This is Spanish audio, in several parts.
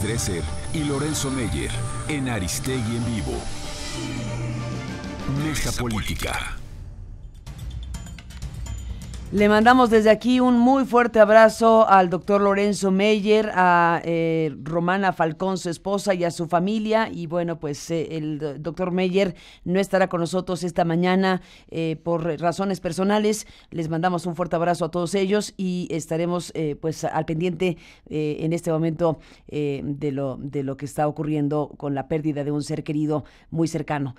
Dresser y Lorenzo Meyer en Aristegui en Vivo. Mesa Política. Le mandamos desde aquí un muy fuerte abrazo al doctor Lorenzo Meyer, a Romana Falcón, su esposa, y a su familia. Y bueno, pues el doctor Meyer no estará con nosotros esta mañana por razones personales. Les mandamos un fuerte abrazo a todos ellos y estaremos pues al pendiente en este momento de lo que está ocurriendo con la pérdida de un ser querido muy cercano.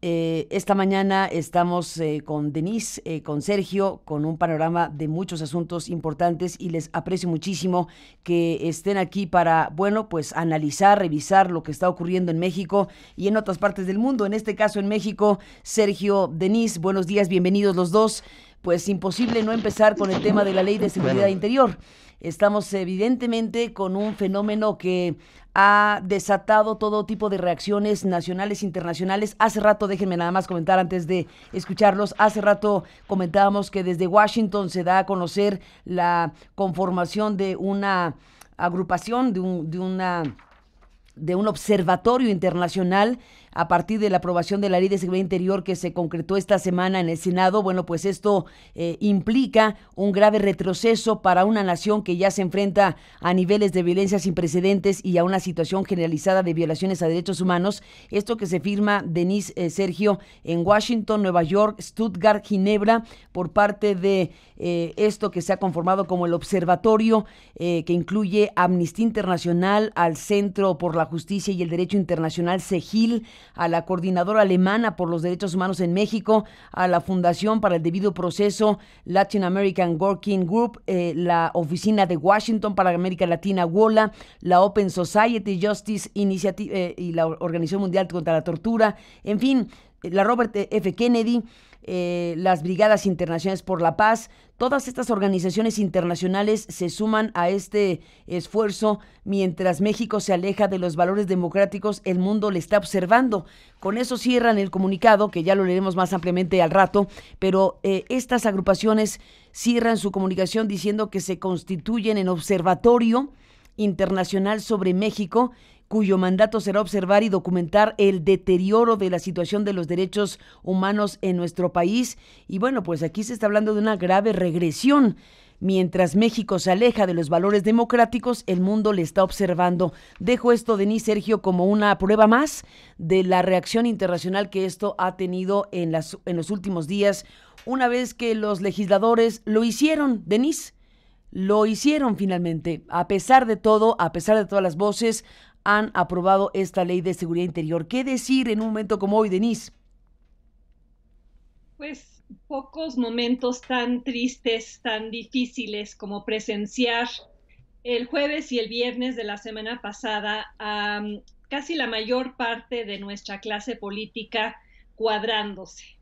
Esta mañana estamos con Denise, con Sergio, con un panorama de muchos asuntos importantes y les aprecio muchísimo que estén aquí para, bueno, pues analizar, revisar lo que está ocurriendo en México y en otras partes del mundo. En este caso en México, Sergio, Denise, buenos días, bienvenidos los dos. Pues imposible no empezar con el tema de la Ley de Seguridad Interior. Estamos evidentemente con un fenómeno que ha desatado todo tipo de reacciones nacionales e internacionales. Hace rato, déjenme nada más comentar antes de escucharlos, hace rato comentábamos que desde Washington se da a conocer la conformación de una agrupación, de un observatorio internacional a partir de la aprobación de la Ley de Seguridad Interior que se concretó esta semana en el Senado. Bueno, pues esto implica un grave retroceso para una nación que ya se enfrenta a niveles de violencia sin precedentes y a una situación generalizada de violaciones a derechos humanos. Esto que se firma, Denise, Sergio, en Washington, Nueva York, Stuttgart, Ginebra, por parte de esto que se ha conformado como el observatorio, que incluye Amnistía Internacional, al Centro por la Justicia y el Derecho Internacional, CEGIL, a la Coordinadora Alemana por los Derechos Humanos en México, a la Fundación para el Debido Proceso, Latin American Working Group, la Oficina de Washington para América Latina, WOLA, la Open Society Justice Initiative y la Organización Mundial contra la Tortura, en fin, la Robert F. Kennedy, las Brigadas Internacionales por la Paz. Todas estas organizaciones internacionales se suman a este esfuerzo. Mientras México se aleja de los valores democráticos, el mundo le está observando. Con eso cierran el comunicado, que ya lo leeremos más ampliamente al rato, pero estas agrupaciones cierran su comunicación diciendo que se constituyen en observatorio internacional sobre México, cuyo mandato será observar y documentar el deterioro de la situación de los derechos humanos en nuestro país. Y bueno, pues aquí se está hablando de una grave regresión. Mientras México se aleja de los valores democráticos, el mundo le está observando. Dejo esto, Denise, Sergio, como una prueba más de la reacción internacional que esto ha tenido en los últimos días, una vez que los legisladores lo hicieron, Denise. Lo hicieron finalmente, a pesar de todo, a pesar de todas las voces, han aprobado esta Ley de Seguridad Interior. ¿Qué decir en un momento como hoy, Denise? Pues pocos momentos tan tristes, tan difíciles como presenciar el jueves y el viernes de la semana pasada a casi la mayor parte de nuestra clase política cuadrándose,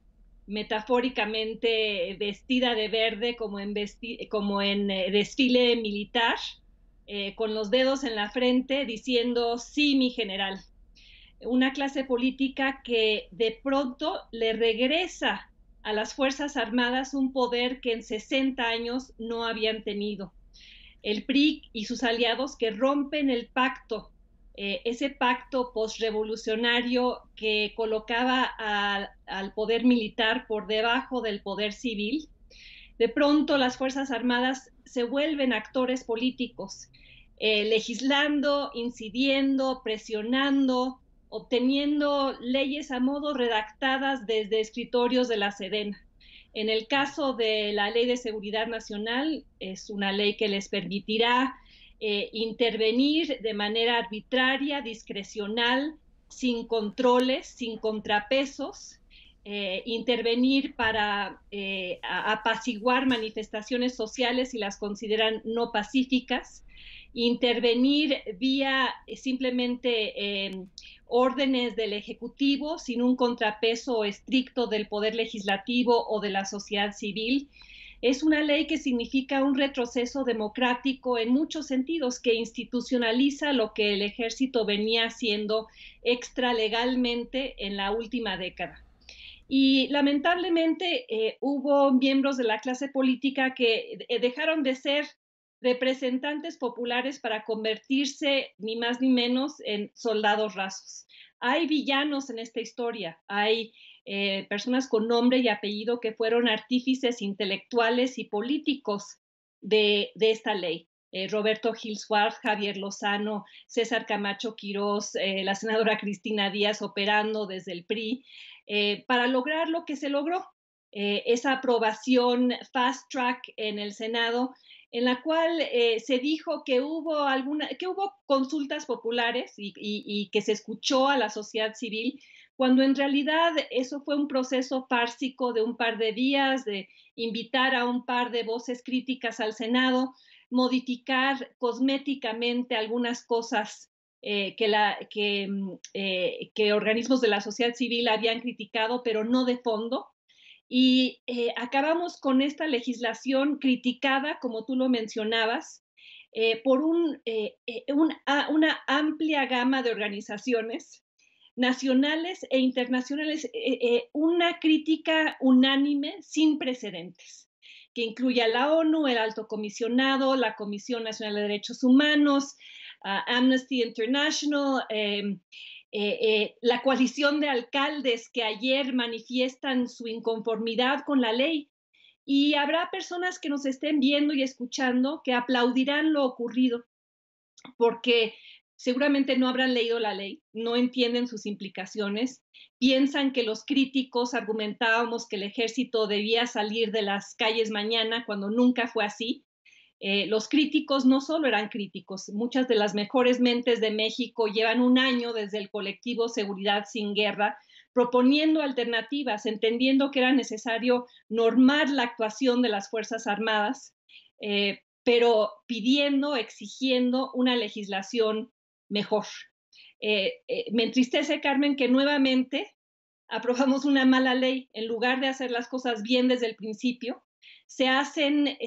metafóricamente vestida de verde como en desfile militar, con los dedos en la frente diciendo sí, mi general. Una clase política que de pronto le regresa a las Fuerzas Armadas un poder que en 60 años no habían tenido. El PRI y sus aliados que rompen el pacto, ese pacto postrevolucionario que colocaba al poder militar por debajo del poder civil. De pronto las Fuerzas Armadas se vuelven actores políticos, legislando, incidiendo, presionando, obteniendo leyes a modo redactadas desde escritorios de la Sedena. En el caso de la Ley de Seguridad Nacional, es una ley que les permitirá intervenir de manera arbitraria, discrecional, sin controles, sin contrapesos, intervenir para apaciguar manifestaciones sociales si las consideran no pacíficas, intervenir vía simplemente órdenes del Ejecutivo sin un contrapeso estricto del Poder Legislativo o de la sociedad civil. Es una ley que significa un retroceso democrático en muchos sentidos, que institucionaliza lo que el ejército venía haciendo extralegalmente en la última década. Y lamentablemente hubo miembros de la clase política que dejaron de ser representantes populares para convertirse ni más ni menos en soldados rasos. Hay villanos en esta historia, hay personas con nombre y apellido que fueron artífices intelectuales y políticos de esta ley. Roberto Gil Suárez, Javier Lozano, César Camacho Quirós, la senadora Cristina Díaz operando desde el PRI, para lograr lo que se logró, esa aprobación fast track en el Senado, en la cual se dijo que hubo consultas populares y que se escuchó a la sociedad civil, cuando en realidad eso fue un proceso fársico de un par de días, de invitar a un par de voces críticas al Senado, modificar cosméticamente algunas cosas que organismos de la sociedad civil habían criticado, pero no de fondo. Y acabamos con esta legislación criticada, como tú lo mencionabas, por una amplia gama de organizaciones nacionales e internacionales, una crítica unánime sin precedentes, que incluye a la ONU, el Alto Comisionado, la Comisión Nacional de Derechos Humanos, Amnesty International, la coalición de alcaldes que ayer manifiestan su inconformidad con la ley. Y habrá personas que nos estén viendo y escuchando que aplaudirán lo ocurrido, porque seguramente no habrán leído la ley, no entienden sus implicaciones, piensan que los críticos argumentábamos que el ejército debía salir de las calles mañana, cuando nunca fue así. Los críticos no solo eran críticos, muchas de las mejores mentes de México llevan un año desde el colectivo Seguridad Sin Guerra proponiendo alternativas, entendiendo que era necesario normar la actuación de las Fuerzas Armadas, pero pidiendo, exigiendo una legislación mejor. Me entristece, Carmen, que nuevamente aprobamos una mala ley. En lugar de hacer las cosas bien desde el principio, se hacen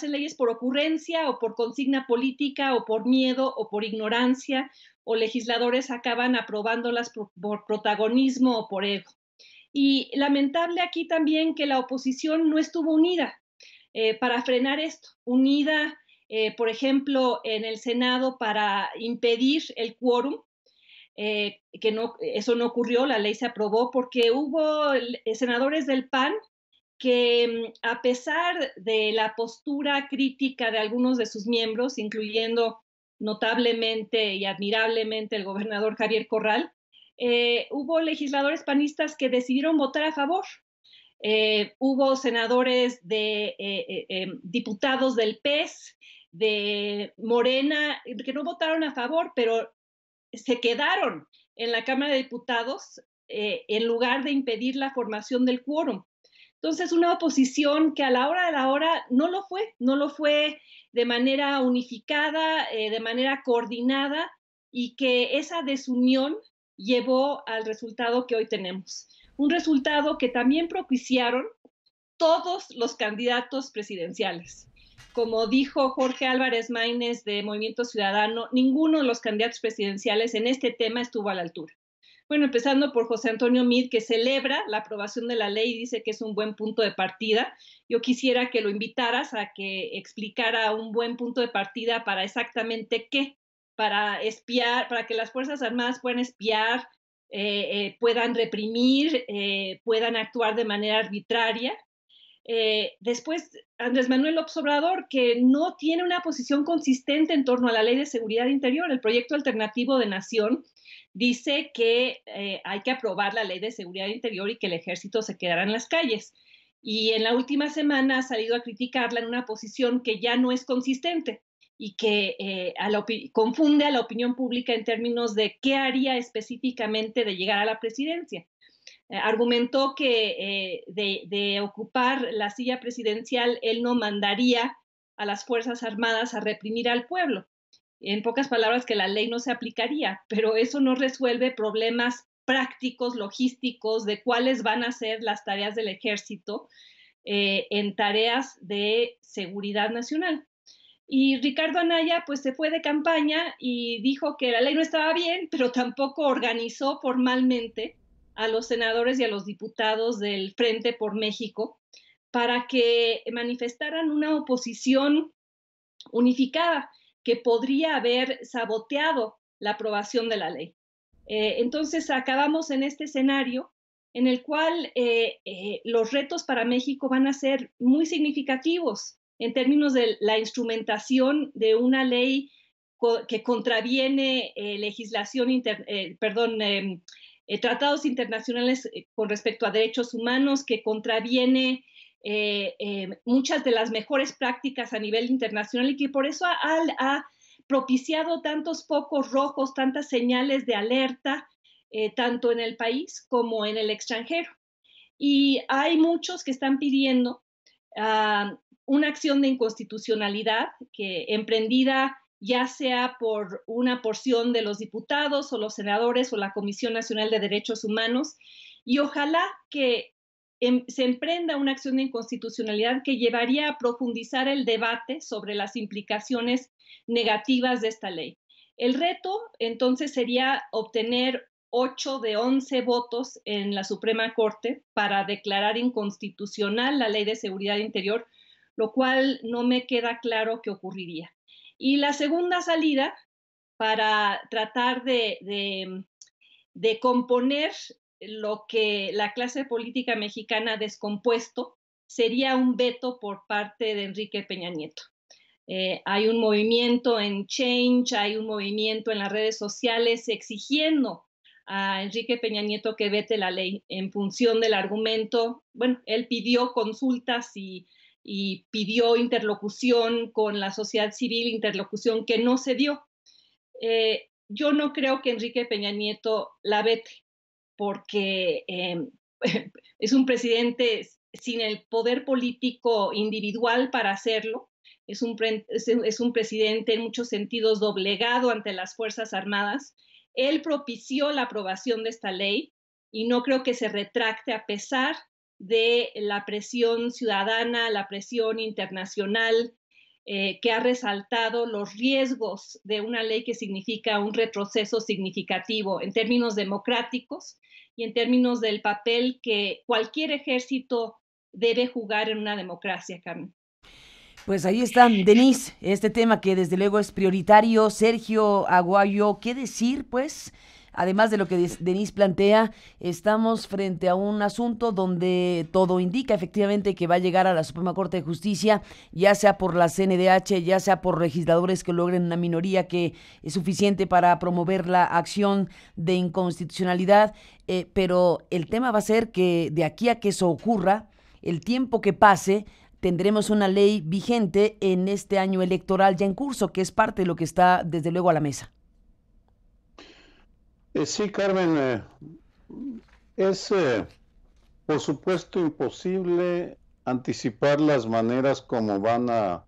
leyes por ocurrencia o por consigna política o por miedo o por ignorancia, o legisladores acaban aprobándolas por protagonismo o por ego. Y lamentable aquí también que la oposición no estuvo unida para frenar esto, unida, por ejemplo, en el Senado para impedir el quórum. Que no, eso no ocurrió, la ley se aprobó porque hubo senadores del PAN que, a pesar de la postura crítica de algunos de sus miembros, incluyendo notablemente y admirablemente el gobernador Javier Corral, hubo legisladores panistas que decidieron votar a favor. Hubo senadores diputados del PES, de Morena, que no votaron a favor, pero se quedaron en la Cámara de Diputados en lugar de impedir la formación del quórum. Entonces, una oposición que a la hora de la hora no lo fue de manera unificada, de manera coordinada, y que esa desunión llevó al resultado que hoy tenemos. Un resultado que también propiciaron todos los candidatos presidenciales. Como dijo Jorge Álvarez Maínez de Movimiento Ciudadano, ninguno de los candidatos presidenciales en este tema estuvo a la altura. Bueno, empezando por José Antonio Meade, que celebra la aprobación de la ley y dice que es un buen punto de partida. Yo quisiera que lo invitaras a que explicara un buen punto de partida para exactamente qué, para espiar, para que las Fuerzas Armadas puedan espiar, puedan reprimir, puedan actuar de manera arbitraria. Después, Andrés Manuel López Obrador, que no tiene una posición consistente en torno a la Ley de Seguridad Interior. El proyecto alternativo de Nación dice que hay que aprobar la Ley de Seguridad Interior y que el ejército se quedará en las calles. Y en la última semana ha salido a criticarla en una posición que ya no es consistente y que confunde a la opinión pública en términos de qué haría específicamente de llegar a la presidencia. Argumentó que de ocupar la silla presidencial, él no mandaría a las Fuerzas Armadas a reprimir al pueblo. En pocas palabras, que la ley no se aplicaría, pero eso no resuelve problemas prácticos, logísticos, de cuáles van a ser las tareas del ejército en tareas de seguridad nacional. Y Ricardo Anaya pues se fue de campaña y dijo que la ley no estaba bien, pero tampoco organizó formalmente a los senadores y a los diputados del Frente por México para que manifestaran una oposición unificada que podría haber saboteado la aprobación de la ley. Entonces acabamos en este escenario en el cual los retos para México van a ser muy significativos en términos de la instrumentación de una ley que contraviene tratados internacionales con respecto a derechos humanos, que contraviene muchas de las mejores prácticas a nivel internacional y que por eso ha propiciado tantos focos rojos, tantas señales de alerta, tanto en el país como en el extranjero. Y hay muchos que están pidiendo una acción de inconstitucionalidad que emprendida ya sea por una porción de los diputados o los senadores o la Comisión Nacional de Derechos Humanos, y ojalá que se emprenda una acción de inconstitucionalidad que llevaría a profundizar el debate sobre las implicaciones negativas de esta ley. El reto entonces sería obtener 8 de 11 votos en la Suprema Corte para declarar inconstitucional la Ley de Seguridad Interior, lo cual no me queda claro qué ocurriría. Y la segunda salida para tratar de componer lo que la clase política mexicana ha descompuesto sería un veto por parte de Enrique Peña Nieto. Hay un movimiento en Change, hay un movimiento en las redes sociales exigiendo a Enrique Peña Nieto que vete la ley en función del argumento. Bueno, él pidió consultas y pidió interlocución con la sociedad civil, interlocución que no se dio. Yo no creo que Enrique Peña Nieto la vete, porque es un presidente sin el poder político individual para hacerlo. Es un presidente en muchos sentidos doblegado ante las Fuerzas Armadas. Él propició la aprobación de esta ley y no creo que se retracte a pesar de la presión ciudadana, la presión internacional, que ha resaltado los riesgos de una ley que significa un retroceso significativo en términos democráticos y en términos del papel que cualquier ejército debe jugar en una democracia, Carmen. Pues ahí está, Denise, este tema que desde luego es prioritario. Sergio Aguayo, ¿qué decir? Pues, además de lo que Denise plantea, estamos frente a un asunto donde todo indica efectivamente que va a llegar a la Suprema Corte de Justicia, ya sea por la CNDH, ya sea por legisladores que logren una minoría que es suficiente para promover la acción de inconstitucionalidad, pero el tema va a ser que de aquí a que eso ocurra, el tiempo que pase, tendremos una ley vigente en este año electoral ya en curso, que es parte de lo que está desde luego a la mesa. Sí, Carmen, es por supuesto imposible anticipar las maneras como van a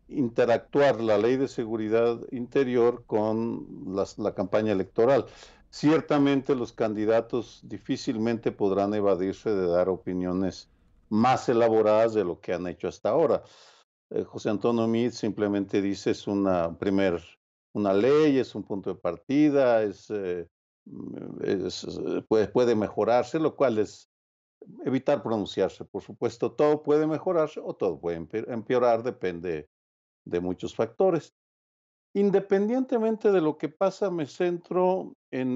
interactuar la Ley de Seguridad Interior con la campaña electoral. Ciertamente los candidatos difícilmente podrán evadirse de dar opiniones más elaboradas de lo que han hecho hasta ahora. José Antonio Meade simplemente dice es una ley, es un punto de partida, puede mejorarse, lo cual es evitar pronunciarse. Por supuesto, todo puede mejorarse o todo puede empeorar, depende de muchos factores. Independientemente de lo que pasa, me centro en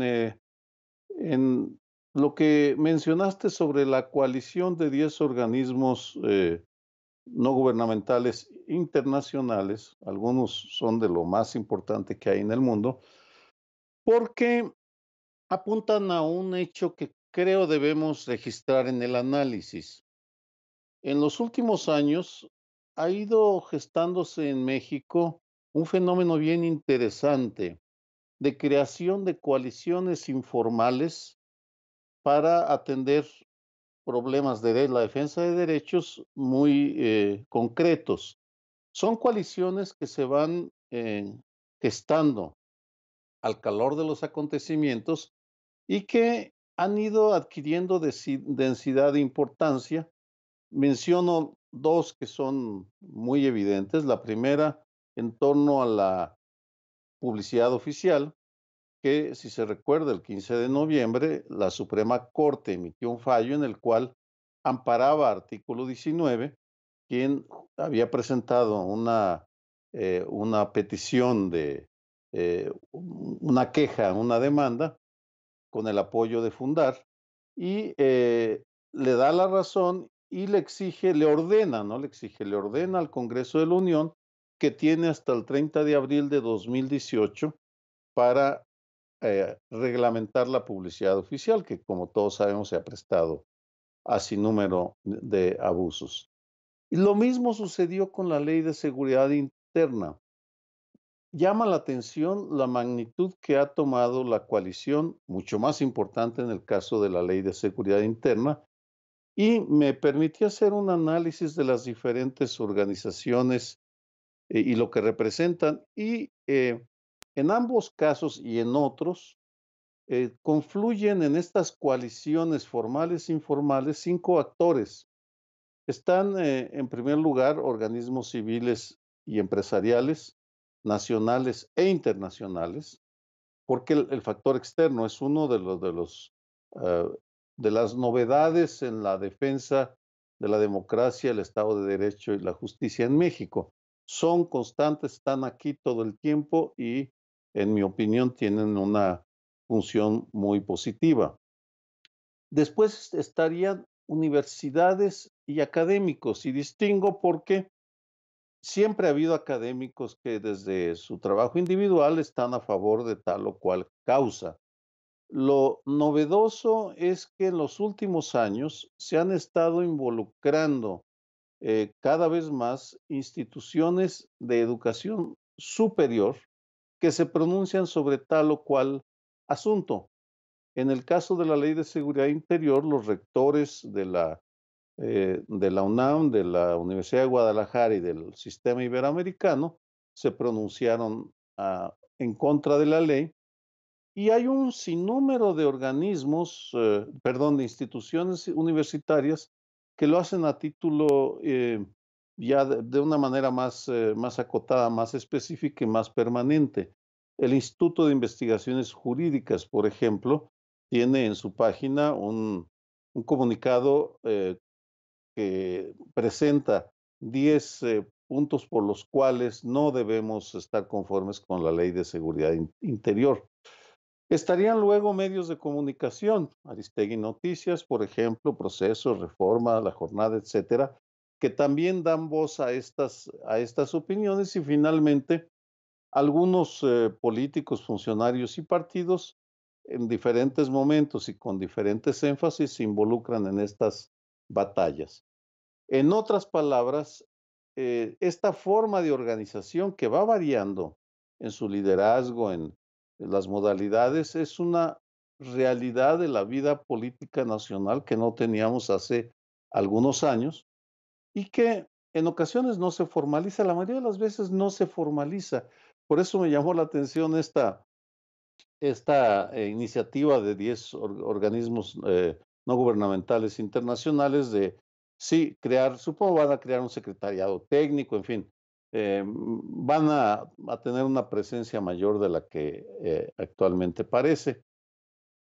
lo que mencionaste sobre la coalición de 10 organismos no gubernamentales internacionales, algunos son de lo más importante que hay en el mundo, porque apuntan a un hecho que creo debemos registrar en el análisis. En los últimos años ha ido gestándose en México un fenómeno bien interesante de creación de coaliciones informales para atender problemas de la defensa de derechos muy concretos. Son coaliciones que se van gestando al calor de los acontecimientos y que han ido adquiriendo densidad e importancia. Menciono dos que son muy evidentes. La primera, en torno a la publicidad oficial, que si se recuerda, el 15 de noviembre, la Suprema Corte emitió un fallo en el cual amparaba artículo 19, quien había presentado una una petición de una queja, una demanda, con el apoyo de Fundar, y le da la razón y le exige, le ordena, no le exige, le ordena al Congreso de la Unión que tiene hasta el 30 de abril de 2018 para reglamentar la publicidad oficial, que como todos sabemos se ha prestado a sin número de abusos. Y lo mismo sucedió con la Ley de Seguridad Interna. Llama la atención la magnitud que ha tomado la coalición, mucho más importante en el caso de la Ley de Seguridad Interna, y me permitió hacer un análisis de las diferentes organizaciones y lo que representan, y en ambos casos y en otros, confluyen en estas coaliciones formales e informales 5 actores. Están, en primer lugar, organismos civiles y empresariales, nacionales e internacionales, porque el factor externo es uno ah, de las novedades en la defensa de la democracia, el Estado de Derecho y la justicia en México. Son constantes, están aquí todo el tiempo y, en mi opinión, tienen una función muy positiva. Después estarían universidades y académicos, y distingo porque siempre ha habido académicos que desde su trabajo individual están a favor de tal o cual causa. Lo novedoso es que en los últimos años se han estado involucrando cada vez más instituciones de educación superior que se pronuncian sobre tal o cual asunto. En el caso de la Ley de Seguridad Interior, los rectores de la UNAM, de la Universidad de Guadalajara y del sistema iberoamericano se pronunciaron en contra de la ley, y hay un sinnúmero de organismos, perdón, de instituciones universitarias que lo hacen a título ya de una manera más acotada, más específica y más permanente. El Instituto de Investigaciones Jurídicas, por ejemplo, tiene en su página un comunicado que presenta 10 puntos por los cuales no debemos estar conformes con la Ley de Seguridad Interior. Estarían luego medios de comunicación, Aristegui Noticias, por ejemplo, Proceso, Reforma, La Jornada, etcétera, que también dan voz a estas opiniones, y finalmente algunos políticos, funcionarios y partidos en diferentes momentos y con diferentes énfasis se involucran en estas batallas. En otras palabras, esta forma de organización que va variando en su liderazgo, en las modalidades, es una realidad de la vida política nacional que no teníamos hace algunos años y que en ocasiones no se formaliza, la mayoría de las veces no se formaliza. Por eso me llamó la atención esta iniciativa de 10 organismos no gubernamentales internacionales de, sí, supongo van a crear un secretariado técnico, en fin, van a tener una presencia mayor de la que actualmente parece.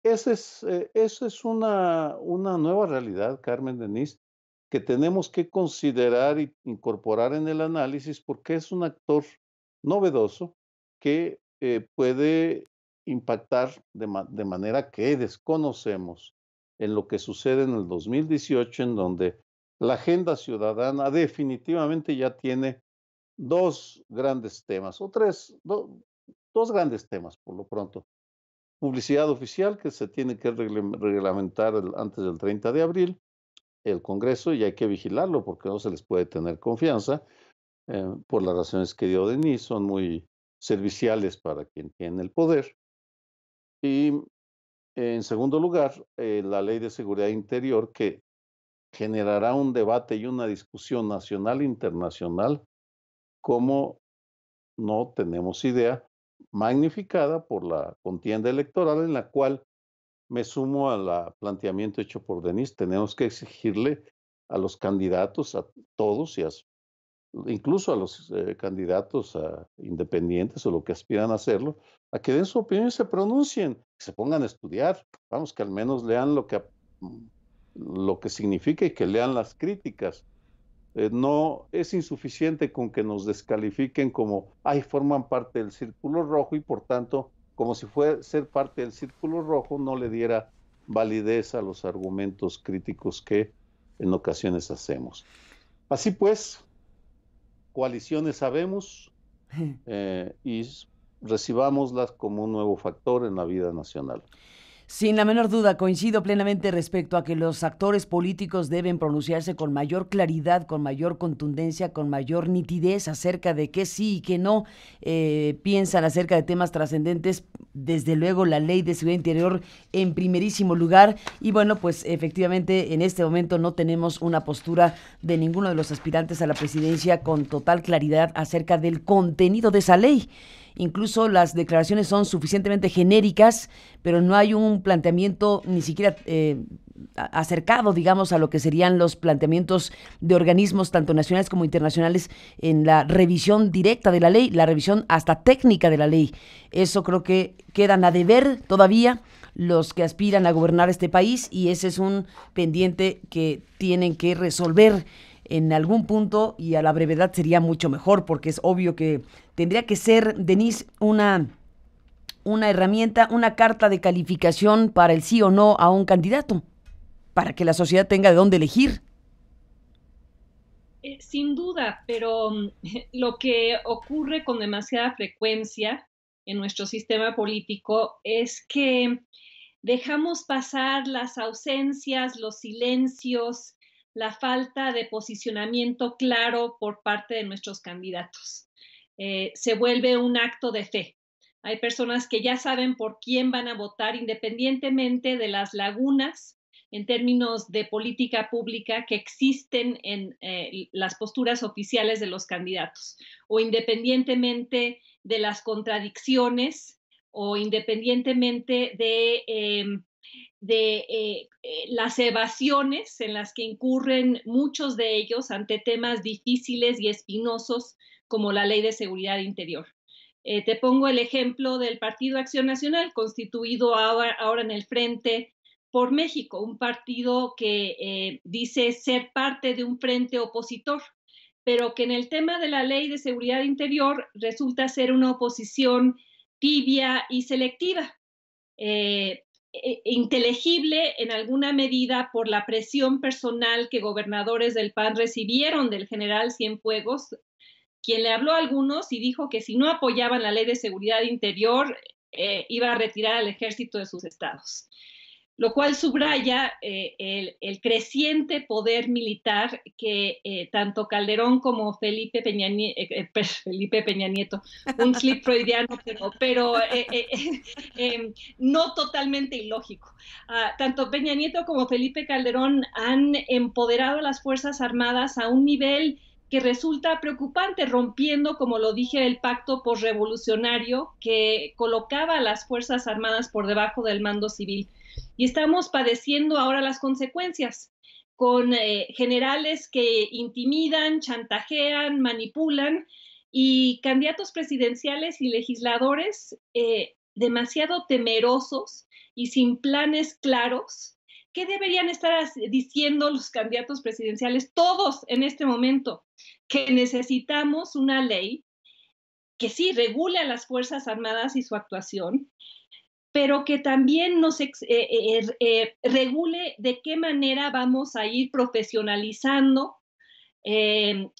Esa es una nueva realidad, Carmen Denise, que tenemos que considerar e incorporar en el análisis porque es un actor novedoso que puede impactar de manera que desconocemos en lo que sucede en el 2018, en donde la agenda ciudadana definitivamente ya tiene dos grandes temas, o dos grandes temas por lo pronto. Publicidad oficial, que se tiene que reglamentar antes del 30 de abril, el Congreso, y hay que vigilarlo porque no se les puede tener confianza, por las razones que dio Denise, son muy serviciales para quien tiene el poder. Y en segundo lugar, la Ley de Seguridad Interior, que generará un debate y una discusión nacional e internacional como no tenemos idea, magnificada por la contienda electoral, en la cual me sumo al planteamiento hecho por Denise. Tenemos que exigirle a los candidatos, a todos, incluso a los candidatos independientes o lo que aspiran a hacerlo, a que den su opinión y se pronuncien, que se pongan a estudiar, vamos, que al menos lean lo que significa y que lean las críticas. No es insuficiente con que nos descalifiquen como, ay, forman parte del círculo rojo y por tanto, como si fuera ser parte del círculo rojo, no le diera validez a los argumentos críticos que en ocasiones hacemos. Así pues, coaliciones sabemos y recibámoslas como un nuevo factor en la vida nacional. Sin la menor duda, coincido plenamente respecto a que los actores políticos deben pronunciarse con mayor claridad, con mayor contundencia, con mayor nitidez acerca de qué sí y qué no piensan acerca de temas trascendentes. Desde luego, la Ley de Seguridad Interior en primerísimo lugar. Y bueno, pues efectivamente en este momento no tenemos una postura de ninguno de los aspirantes a la presidencia con total claridad acerca del contenido de esa ley. Incluso las declaraciones son suficientemente genéricas, pero no hay un planteamiento ni siquiera acercado, digamos, a lo que serían los planteamientos de organismos tanto nacionales como internacionales en la revisión directa de la ley, la revisión hasta técnica de la ley. Eso creo que quedan a deber todavía los que aspiran a gobernar este país, y ese es un pendiente que tienen que resolver en algún punto, y a la brevedad sería mucho mejor, porque es obvio que tendría que ser, Denise, una herramienta, una carta de calificación para el sí o no a un candidato, para que la sociedad tenga de dónde elegir. Sin duda, pero lo que ocurre con demasiada frecuencia en nuestro sistema político es que dejamos pasar las ausencias, los silencios, la falta de posicionamiento claro por parte de nuestros candidatos. Se vuelve un acto de fe. Hay personas que ya saben por quién van a votar independientemente de las lagunas en términos de política pública que existen en las posturas oficiales de los candidatos, o independientemente de las contradicciones, o independientemente de las evasiones en las que incurren muchos de ellos ante temas difíciles y espinosos como la Ley de Seguridad Interior. Te pongo el ejemplo del Partido Acción Nacional, constituido ahora en el Frente por México, un partido que dice ser parte de un frente opositor, pero que en el tema de la Ley de Seguridad Interior resulta ser una oposición tibia y selectiva. Inteligible en alguna medida por la presión personal que gobernadores del PAN recibieron del general Cienfuegos, quien le habló a algunos y dijo que si no apoyaban la Ley de Seguridad Interior, iba a retirar al ejército de sus estados. Lo cual subraya el creciente poder militar que tanto Calderón como Felipe Peña Nieto, un slip freudiano, pero no totalmente ilógico. Tanto Peña Nieto como Felipe Calderón han empoderado a las Fuerzas Armadas a un nivel que resulta preocupante, rompiendo, como lo dije, el pacto posrevolucionario que colocaba a las Fuerzas Armadas por debajo del mando civil. Y estamos padeciendo ahora las consecuencias con generales que intimidan, chantajean, manipulan, y candidatos presidenciales y legisladores demasiado temerosos y sin planes claros. ¿Qué deberían estar diciendo los candidatos presidenciales, todos en este momento? Que necesitamos una ley que sí regule a las Fuerzas Armadas y su actuación, pero que también nos regule de qué manera vamos a ir profesionalizando,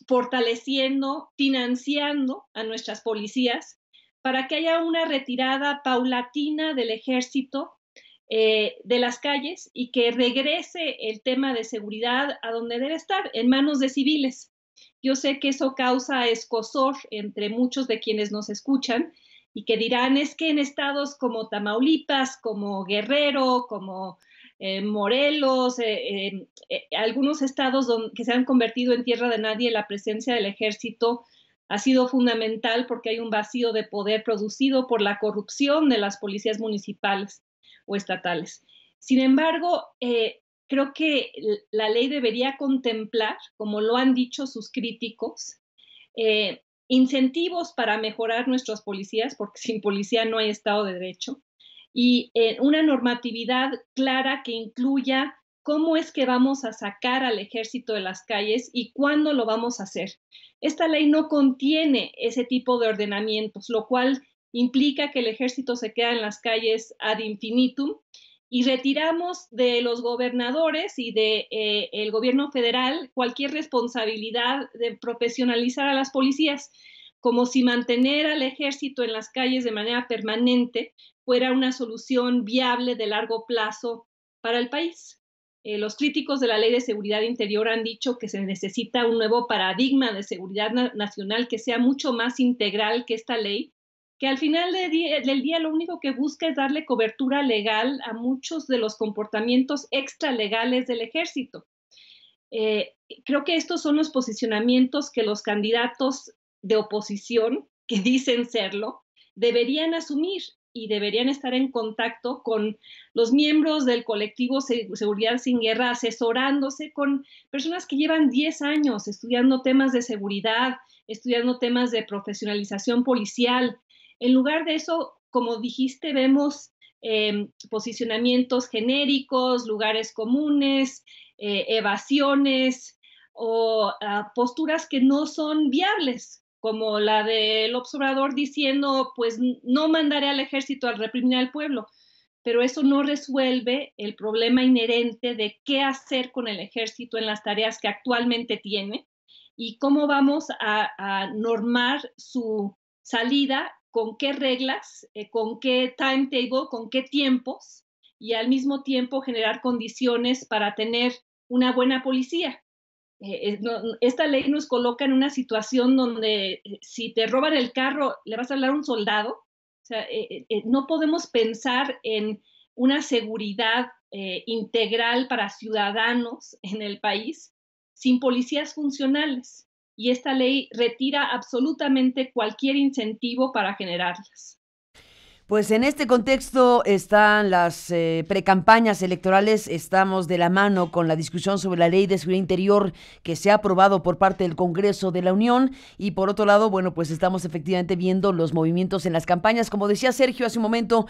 fortaleciendo, financiando a nuestras policías para que haya una retirada paulatina del ejército de las calles, y que regrese el tema de seguridad a donde debe estar, en manos de civiles. Yo sé que eso causa escozor entre muchos de quienes nos escuchan, y que dirán, es que en estados como Tamaulipas, como Guerrero, como Morelos, algunos estados que se han convertido en tierra de nadie, la presencia del ejército ha sido fundamental porque hay un vacío de poder producido por la corrupción de las policías municipales o estatales. Sin embargo, creo que la ley debería contemplar, como lo han dicho sus críticos, incentivos para mejorar nuestras policías, porque sin policía no hay Estado de Derecho, y una normatividad clara que incluya cómo es que vamos a sacar al ejército de las calles y cuándo lo vamos a hacer. Esta ley no contiene ese tipo de ordenamientos, lo cual implica que el ejército se queda en las calles ad infinitum y retiramos de los gobernadores y de el gobierno federal cualquier responsabilidad de profesionalizar a las policías, como si mantener al ejército en las calles de manera permanente fuera una solución viable de largo plazo para el país. Los críticos de la Ley de Seguridad Interior han dicho que se necesita un nuevo paradigma de seguridad nacional que sea mucho más integral que esta ley, que al final del día lo único que busca es darle cobertura legal a muchos de los comportamientos extralegales del ejército. Creo que estos son los posicionamientos que los candidatos de oposición, que dicen serlo, deberían asumir y deberían estar en contacto con los miembros del colectivo Seguridad Sin Guerra, asesorándose con personas que llevan 10 años estudiando temas de seguridad, estudiando temas de profesionalización policial. En lugar de eso, como dijiste, vemos posicionamientos genéricos, lugares comunes, evasiones o posturas que no son viables, como la del observador diciendo, pues no mandaré al ejército a reprimir al pueblo, pero eso no resuelve el problema inherente de qué hacer con el ejército en las tareas que actualmente tiene y cómo vamos a normar su salida, con qué reglas, con qué timetable, con qué tiempos, y al mismo tiempo generar condiciones para tener una buena policía. Esta ley nos coloca en una situación donde si te roban el carro, le vas a hablar a un soldado. O sea, no podemos pensar en una seguridad integral para ciudadanos en el país sin policías funcionales. Y esta ley retira absolutamente cualquier incentivo para generarlas. Pues en este contexto están las precampañas electorales, estamos de la mano con la discusión sobre la Ley de Seguridad Interior que se ha aprobado por parte del Congreso de la Unión y por otro lado, bueno, pues estamos efectivamente viendo los movimientos en las campañas. Como decía Sergio hace un momento,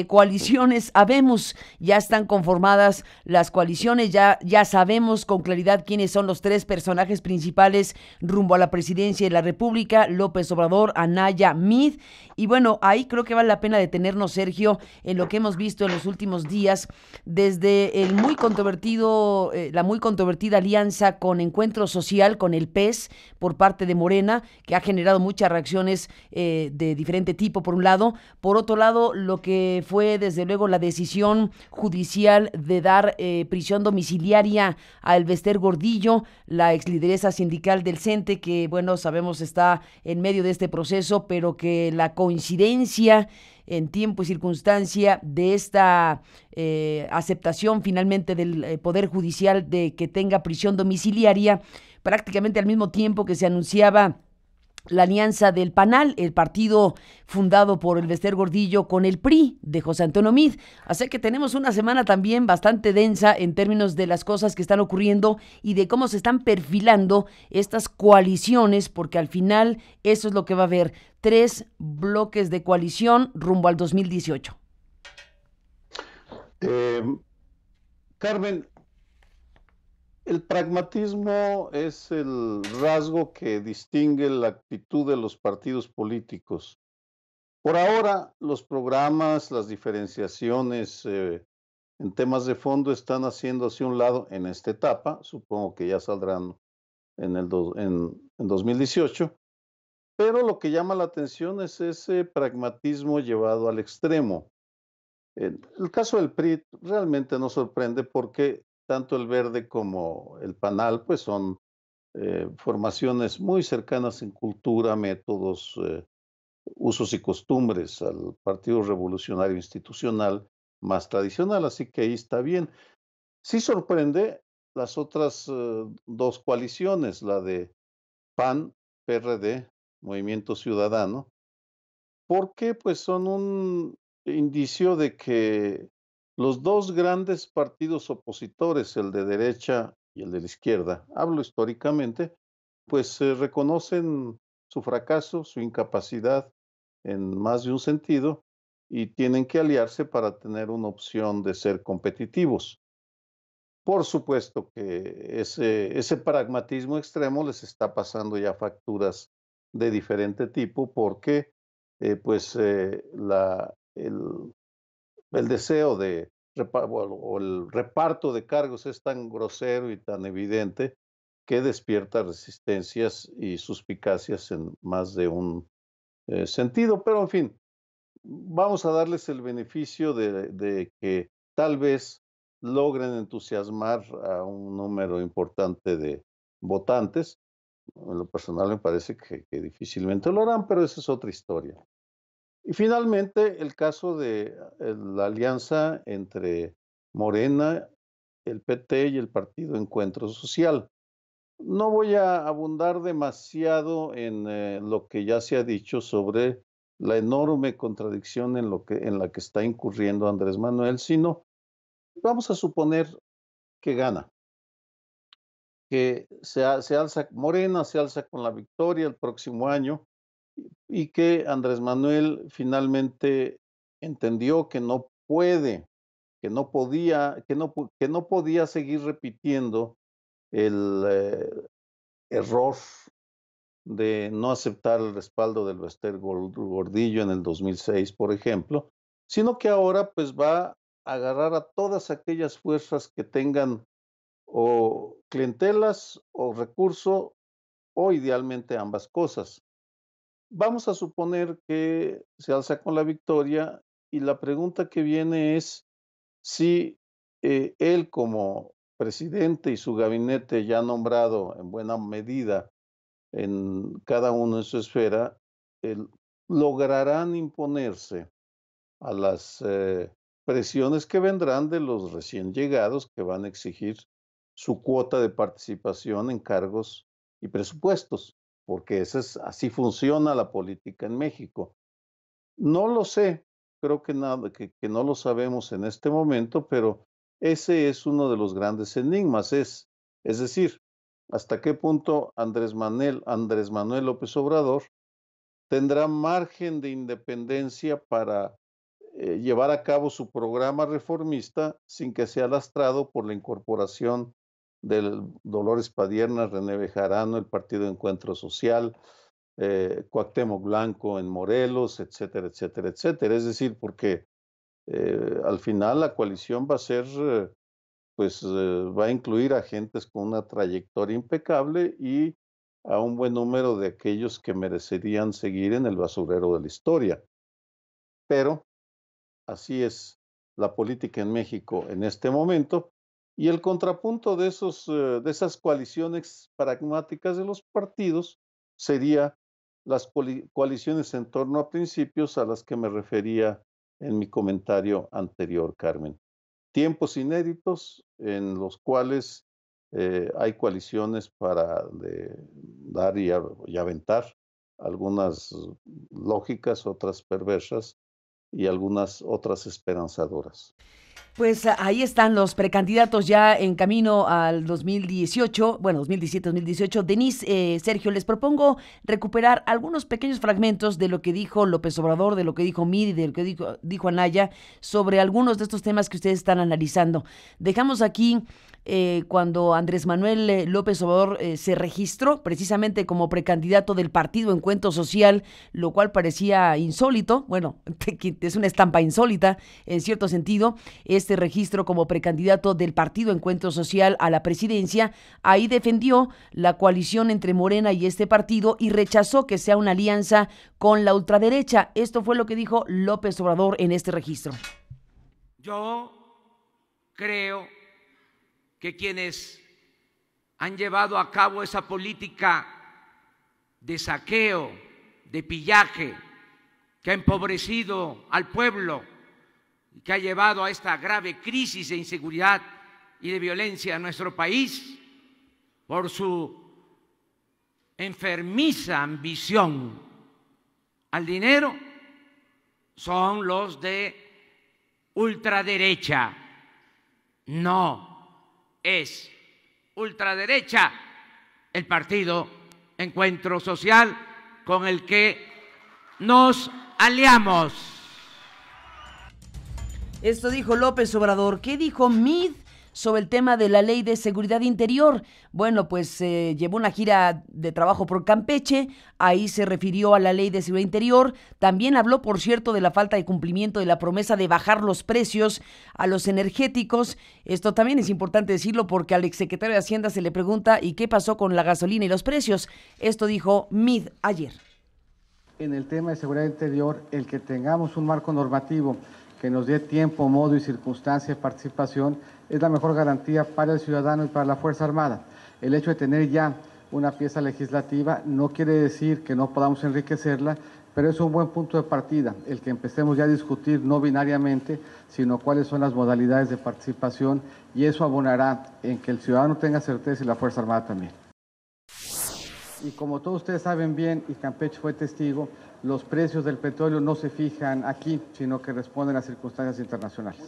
coaliciones, habemos, ya están conformadas las coaliciones, ya sabemos con claridad quiénes son los tres personajes principales rumbo a la presidencia de la República: López Obrador, Anaya, Meade. Y bueno, ahí creo que vale la pena detenernos, Sergio, en lo que hemos visto en los últimos días, desde el muy controvertido, la muy controvertida alianza con Encuentro Social, con el PES, por parte de Morena, que ha generado muchas reacciones de diferente tipo, por un lado. Por otro lado, lo que fue, desde luego, la decisión judicial de dar prisión domiciliaria a Elvester Gordillo, la exlideresa sindical del CENTE, que, bueno, sabemos está en medio de este proceso, pero que la coincidencia en tiempo y circunstancia de esta aceptación finalmente del Poder Judicial de que tenga prisión domiciliaria, prácticamente al mismo tiempo que se anunciaba la alianza del PANAL, el partido fundado por Elvester Gordillo, con el PRI de José Antonio Meade. Así que tenemos una semana también bastante densa en términos de las cosas que están ocurriendo y de cómo se están perfilando estas coaliciones, porque al final eso es lo que va a haber: 3 bloques de coalición rumbo al 2018. Carmen, el pragmatismo es el rasgo que distingue la actitud de los partidos políticos. Por ahora, los programas, las diferenciaciones en temas de fondo están haciendo hacia un lado en esta etapa, supongo que ya saldrán en 2018, pero lo que llama la atención es ese pragmatismo llevado al extremo. El caso del PRI realmente no sorprende porque tanto el Verde como el PANAL pues son formaciones muy cercanas en cultura, métodos, usos y costumbres al Partido Revolucionario Institucional más tradicional, así que ahí está bien. Sí sorprende las otras dos coaliciones, la de PAN, PRD, Movimiento Ciudadano, porque pues son un indicio de que los dos grandes partidos opositores, el de derecha y el de la izquierda, hablo históricamente, pues reconocen su fracaso, su incapacidad en más de un sentido y tienen que aliarse para tener una opción de ser competitivos. Por supuesto que ese pragmatismo extremo les está pasando ya facturas de diferente tipo porque pues el deseo o el reparto de cargos es tan grosero y tan evidente que despierta resistencias y suspicacias en más de un sentido. Pero en fin, vamos a darles el beneficio de que tal vez logren entusiasmar a un número importante de votantes. En lo personal me parece que difícilmente lo harán, pero esa es otra historia. Y finalmente, el caso de la alianza entre Morena, el PT y el Partido Encuentro Social. No voy a abundar demasiado en lo que ya se ha dicho sobre la enorme contradicción en la que está incurriendo Andrés Manuel, sino vamos a suponer que gana, que Morena se alza con la victoria el próximo año y que Andrés Manuel finalmente entendió que no puede, que no podía seguir repitiendo el error de no aceptar el respaldo del Bester Gordillo en el 2006, por ejemplo, sino que ahora pues va a agarrar a todas aquellas fuerzas que tengan o clientelas o recurso o idealmente ambas cosas. Vamos a suponer que se alza con la victoria y la pregunta que viene es si él como presidente y su gabinete ya nombrado en buena medida en cada uno en su esfera, lograrán imponerse a las presiones que vendrán de los recién llegados que van a exigir su cuota de participación en cargos y presupuestos, porque así funciona la política en México. No lo sé, creo que no lo sabemos en este momento, pero ese es uno de los grandes enigmas, es decir, hasta qué punto Andrés Manuel López Obrador tendrá margen de independencia para llevar a cabo su programa reformista sin que sea lastrado por la incorporación del Dolores Padierna, René Bejarano, el Partido Encuentro Social, Cuauhtémoc Blanco en Morelos, etcétera, etcétera, etcétera. Es decir, porque al final la coalición va a ser, va a incluir a gentes con una trayectoria impecable y a un buen número de aquellos que merecerían seguir en el basurero de la historia. Pero así es la política en México en este momento. Y el contrapunto de esas coaliciones pragmáticas de los partidos sería las coaliciones en torno a principios a las que me refería en mi comentario anterior, Carmen. Tiempos inéditos en los cuales hay coaliciones para dar y aventar, algunas lógicas, otras perversas y algunas otras esperanzadoras. Pues ahí están los precandidatos ya en camino al 2018, bueno, 2017-2018. Denise, Sergio, les propongo recuperar algunos pequeños fragmentos de lo que dijo López Obrador, de lo que dijo Mid y de lo que dijo Anaya sobre algunos de estos temas que ustedes están analizando. Dejamos aquí cuando Andrés Manuel López Obrador se registró precisamente como precandidato del Partido Encuentro Social, lo cual parecía insólito, bueno, es una estampa insólita en cierto sentido, este registro como precandidato del Partido Encuentro Social a la presidencia. Ahí defendió la coalición entre Morena y este partido y rechazó que sea una alianza con la ultraderecha. Esto fue lo que dijo López Obrador en este registro. Yo creo que quienes han llevado a cabo esa política de saqueo, de pillaje, que ha empobrecido al pueblo, que ha llevado a esta grave crisis de inseguridad y de violencia en nuestro país, por su enfermiza ambición al dinero, son los de ultraderecha. No es ultraderecha el Partido Encuentro Social con el que nos aliamos. Esto dijo López Obrador. ¿Qué dijo Mid sobre el tema de la Ley de Seguridad Interior. Bueno, pues llevó una gira de trabajo por Campeche, ahí se refirió a la Ley de Seguridad Interior, también habló, por cierto, de la falta de cumplimiento de la promesa de bajar los precios a los energéticos. Esto también es importante decirlo porque al exsecretario de Hacienda se le pregunta ¿y qué pasó con la gasolina y los precios? Esto dijo Mid ayer. En el tema de seguridad interior, el que tengamos un marco normativo que nos dé tiempo, modo y circunstancia de participación es la mejor garantía para el ciudadano y para la Fuerza Armada. El hecho de tener ya una pieza legislativa no quiere decir que no podamos enriquecerla, pero es un buen punto de partida el que empecemos ya a discutir no binariamente, sino cuáles son las modalidades de participación, y eso abonará en que el ciudadano tenga certeza y la Fuerza Armada también. Y como todos ustedes saben bien, y Campeche fue testigo, los precios del petróleo no se fijan aquí, sino que responden a circunstancias internacionales.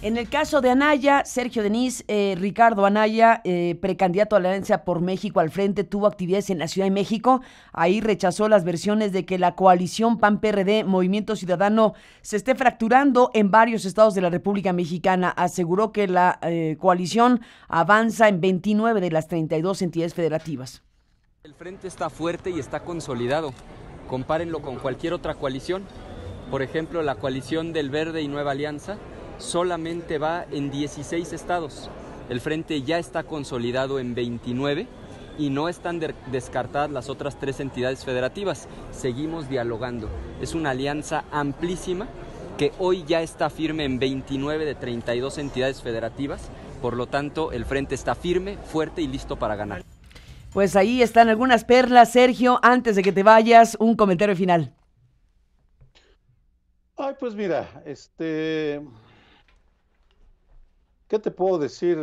En el caso de Anaya, Sergio Denis, Ricardo Anaya, precandidato a la Alianza por México al frente, tuvo actividades en la Ciudad de México. Ahí rechazó las versiones de que la coalición PAN-PRD, Movimiento Ciudadano, se esté fracturando en varios estados de la República Mexicana. Aseguró que la coalición avanza en 29 de las 32 entidades federativas. El frente está fuerte y está consolidado. Compárenlo con cualquier otra coalición. Por ejemplo, la coalición del Verde y Nueva Alianza solamente va en 16 estados. El frente ya está consolidado en 29 y no están descartadas las otras 3 entidades federativas. Seguimos dialogando. Es una alianza amplísima que hoy ya está firme en 29 de 32 entidades federativas. Por lo tanto, el frente está firme, fuerte y listo para ganar. Pues ahí están algunas perlas. Sergio, antes de que te vayas, un comentario final. Ay, pues mira, ¿qué te puedo decir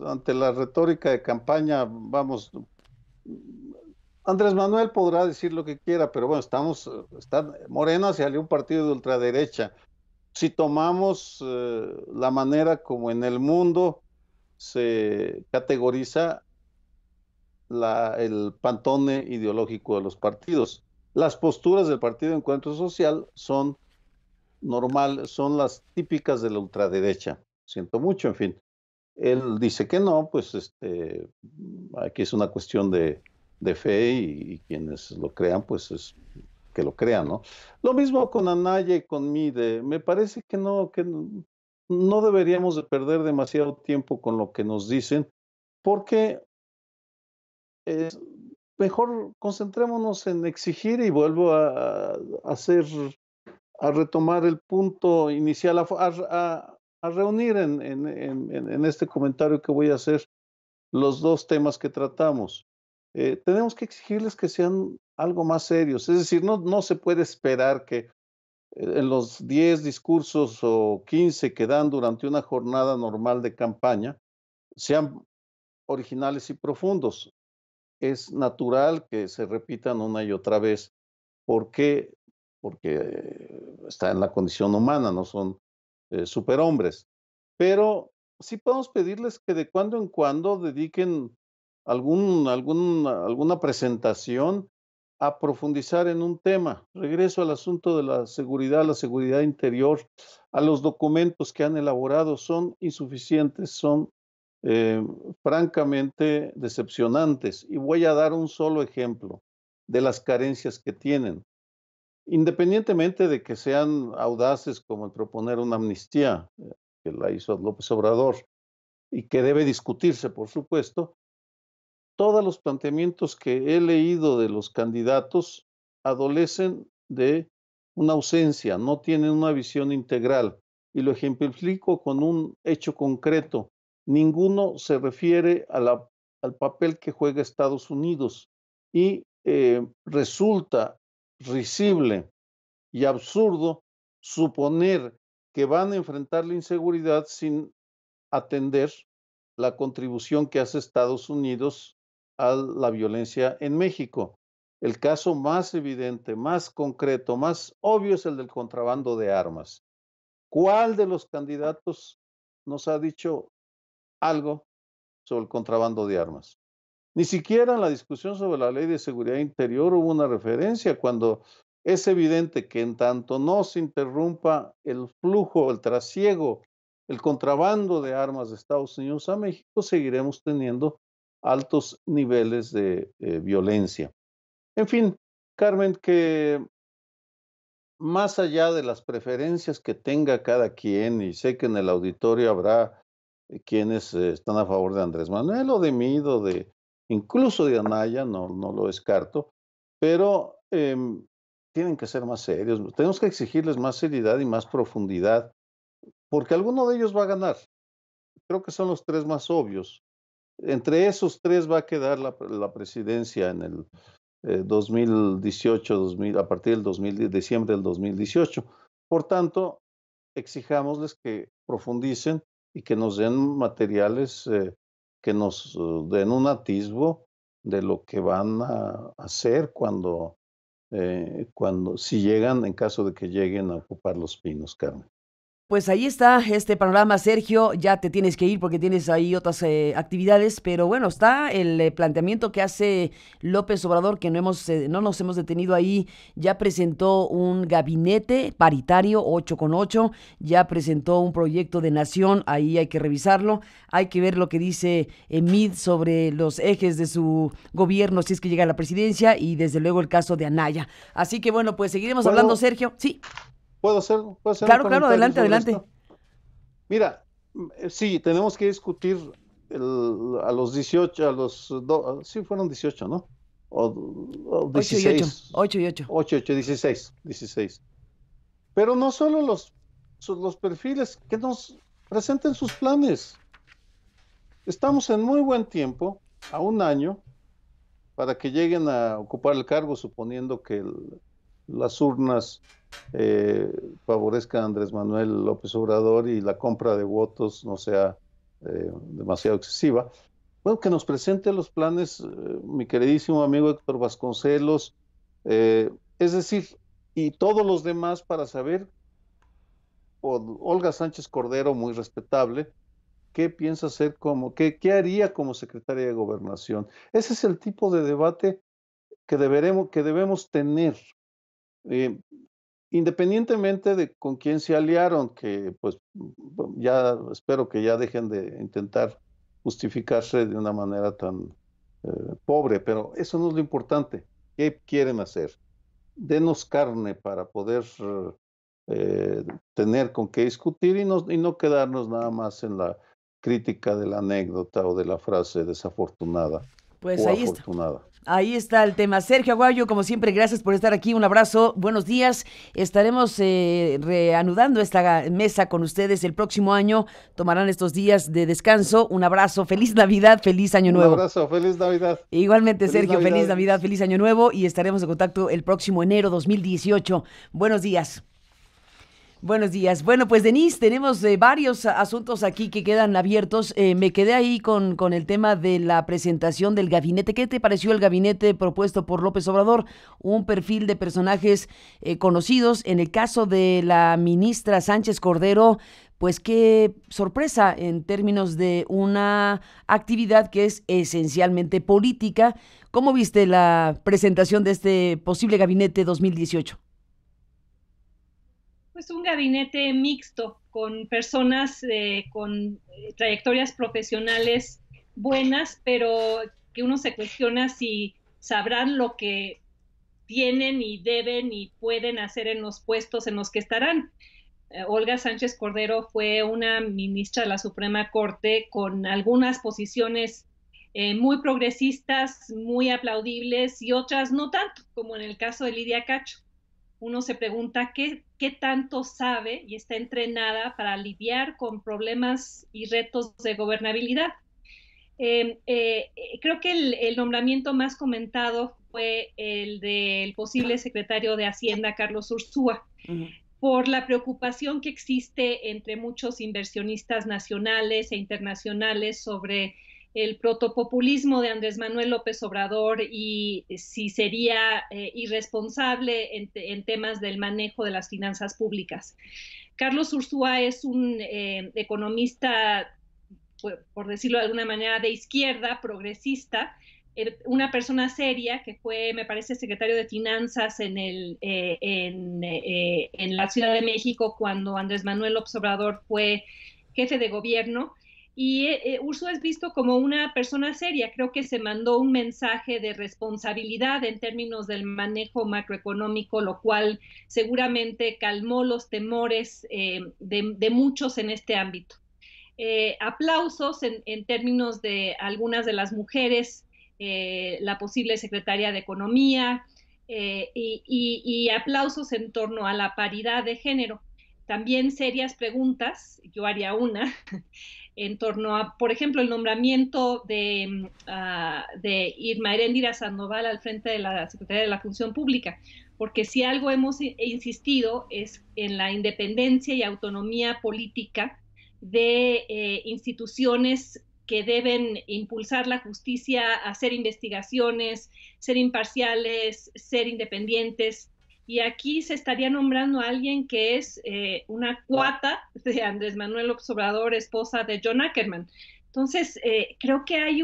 ante la retórica de campaña? Vamos, Andrés Manuel podrá decir lo que quiera, pero bueno, Morena se alió un partido de ultraderecha. Si tomamos la manera como en el mundo se categoriza el pantone ideológico de los partidos, las posturas del Partido Encuentro Social son las típicas de la ultraderecha. Siento mucho, en fin. Él dice que no, pues aquí es una cuestión de fe y quienes lo crean, pues es que lo crean, ¿no? Lo mismo con Anaya y con Mide. Me parece que no deberíamos de perder demasiado tiempo con lo que nos dicen, porque mejor concentrémonos en exigir, y vuelvo a retomar el punto inicial, a reunir en este comentario que voy a hacer los dos temas que tratamos. Tenemos que exigirles que sean algo más serios, es decir, no se puede esperar que en los 10 discursos o 15 que dan durante una jornada normal de campaña sean originales y profundos. Es natural que se repitan una y otra vez. ¿Por qué? Porque está en la condición humana, no son superhombres. Pero sí podemos pedirles que de cuando en cuando dediquen alguna presentación a profundizar en un tema. Regreso al asunto de la seguridad interior, a los documentos que han elaborado, son insuficientes, son francamente decepcionantes. Y voy a dar un solo ejemplo de las carencias que tienen. Independientemente de que sean audaces como el proponer una amnistía, que la hizo López Obrador, y que debe discutirse, por supuesto, todos los planteamientos que he leído de los candidatos adolecen de una ausencia, no tienen una visión integral. Y lo ejemplifico con un hecho concreto. Ninguno se refiere al papel que juega Estados Unidos, y resulta risible y absurdo suponer que van a enfrentar la inseguridad sin atender la contribución que hace Estados Unidos a la violencia en México. El caso más evidente, más concreto, más obvio es el del contrabando de armas. ¿Cuál de los candidatos nos ha dicho algo sobre el contrabando de armas? Ni siquiera en la discusión sobre la Ley de Seguridad Interior hubo una referencia, cuando es evidente que en tanto no se interrumpa el flujo, el trasiego el contrabando de armas de Estados Unidos a México, seguiremos teniendo altos niveles de violencia. En fin, Carmen, que más allá de las preferencias que tenga cada quien, y sé que en el auditorio habrá quienes están a favor de Andrés Manuel o de mí, o de incluso de Anaya, no lo descarto, pero tienen que ser más serios. Tenemos que exigirles más seriedad y más profundidad, porque alguno de ellos va a ganar. Creo que son los tres más obvios. Entre esos tres va a quedar la presidencia en el 2018, 2000, a partir del diciembre del 2018. Por tanto, exijámosles que profundicen y que nos den materiales que nos den un atisbo de lo que van a hacer si llegan, en caso de que lleguen a ocupar Los Pinos, Carmen. Pues ahí está este panorama, Sergio. Ya te tienes que ir porque tienes ahí otras actividades, pero bueno, está el planteamiento que hace López Obrador, que no nos hemos detenido ahí. Ya presentó un gabinete paritario 8 con 8, ya presentó un proyecto de nación, ahí hay que revisarlo. Hay que ver lo que dice Mid sobre los ejes de su gobierno si es que llega a la presidencia, y desde luego el caso de Anaya. Así que bueno, pues seguiremos hablando, Sergio. Sí. ¿Puedo hacer Claro, adelante. Esto? Mira, sí, tenemos que discutir a los 18, sí fueron 18, ¿no? O 16. 8 y 8. 8, 16. Pero no solo los perfiles, que nos presenten sus planes. Estamos en muy buen tiempo, a un año, para que lleguen a ocupar el cargo, suponiendo que las urnas favorezcan a Andrés Manuel López Obrador y la compra de votos no sea demasiado excesiva. Bueno, que nos presente los planes mi queridísimo amigo Héctor Vasconcelos, es decir, y todos los demás, para saber, Olga Sánchez Cordero, muy respetable, qué piensa hacer qué haría como secretaria de Gobernación. Ese es el tipo de debate que debemos tener. Independientemente de con quién se aliaron, que pues ya espero que ya dejen de intentar justificarse de una manera tan pobre, pero eso no es lo importante. ¿Qué quieren hacer? Denos carne para poder tener con qué discutir y no quedarnos nada más en la crítica de la anécdota o de la frase desafortunada pues o ahí afortunada. Ahí está el tema. Sergio Aguayo, como siempre, gracias por estar aquí. Un abrazo, buenos días. Estaremos reanudando esta mesa con ustedes el próximo año. Tomarán estos días de descanso. Un abrazo, feliz Navidad, feliz Año Nuevo. Un abrazo, feliz Navidad. Igualmente, Sergio, feliz Navidad, feliz Año Nuevo, y estaremos en contacto el próximo enero 2018. Buenos días. Buenos días. Bueno, pues Denise, tenemos varios asuntos aquí que quedan abiertos. Me quedé ahí con el tema de la presentación del gabinete. ¿Qué te pareció el gabinete propuesto por López Obrador? Un perfil de personajes conocidos. En el caso de la ministra Sánchez Cordero, pues qué sorpresa en términos de una actividad que es esencialmente política. ¿Cómo viste la presentación de este posible gabinete 2018? Pues un gabinete mixto, con personas con trayectorias profesionales buenas, pero que uno se cuestiona si sabrán lo que tienen y deben y pueden hacer en los puestos en los que estarán. Olga Sánchez Cordero fue una ministra de la Suprema Corte con algunas posiciones muy progresistas, muy aplaudibles, y otras no tanto, como en el caso de Lidia Cacho. Uno se pregunta qué tanto sabe y está entrenada para lidiar con problemas y retos de gobernabilidad. Creo que el nombramiento más comentado fue el del posible secretario de Hacienda, Carlos Ursúa, por la preocupación que existe entre muchos inversionistas nacionales e internacionales sobre el protopopulismo de Andrés Manuel López Obrador y si sería irresponsable en temas del manejo de las finanzas públicas. Carlos Ursúa es un economista, por decirlo de alguna manera, de izquierda, progresista, una persona seria que fue, me parece, secretario de Finanzas en la Ciudad de México cuando Andrés Manuel López Obrador fue jefe de gobierno, y Ursula es visto como una persona seria. Creo que se mandó un mensaje de responsabilidad en términos del manejo macroeconómico, lo cual seguramente calmó los temores de muchos en este ámbito. Aplausos en términos de algunas de las mujeres, la posible secretaria de Economía, y aplausos en torno a la paridad de género. También serias preguntas, yo haría una, en torno a, por ejemplo, el nombramiento de Irma Eréndira Sandoval al frente de la Secretaría de la Función Pública, porque si algo hemos insistido es en la independencia y autonomía política de instituciones que deben impulsar la justicia, hacer investigaciones, ser imparciales, ser independientes. Y aquí se estaría nombrando a alguien que es una cuata de Andrés Manuel López Obrador, esposa de John Ackerman. Entonces, creo que hay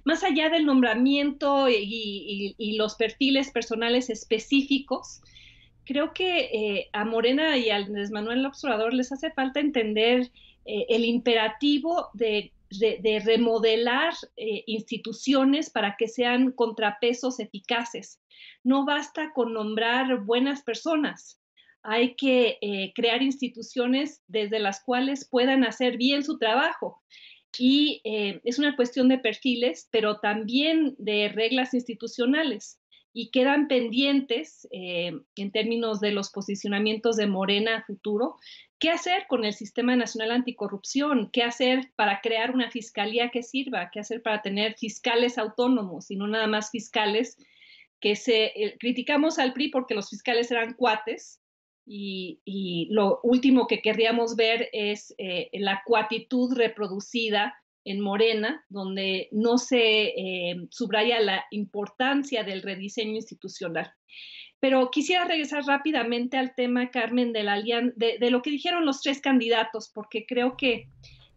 más allá del nombramiento y los perfiles personales específicos, creo que a Morena y a Andrés Manuel López Obrador les hace falta entender el imperativo de remodelar instituciones para que sean contrapesos eficaces. No basta con nombrar buenas personas, hay que crear instituciones desde las cuales puedan hacer bien su trabajo. Y es una cuestión de perfiles, pero también de reglas institucionales. Y quedan pendientes, en términos de los posicionamientos de Morena a futuro, qué hacer con el Sistema Nacional Anticorrupción, qué hacer para crear una fiscalía que sirva, qué hacer para tener fiscales autónomos y no nada más fiscales que criticamos al PRI porque los fiscales eran cuates, y lo último que querríamos ver es la cuatitud reproducida en Morena, donde no se subraya la importancia del rediseño institucional. Pero quisiera regresar rápidamente al tema, Carmen, de lo que dijeron los tres candidatos, porque creo que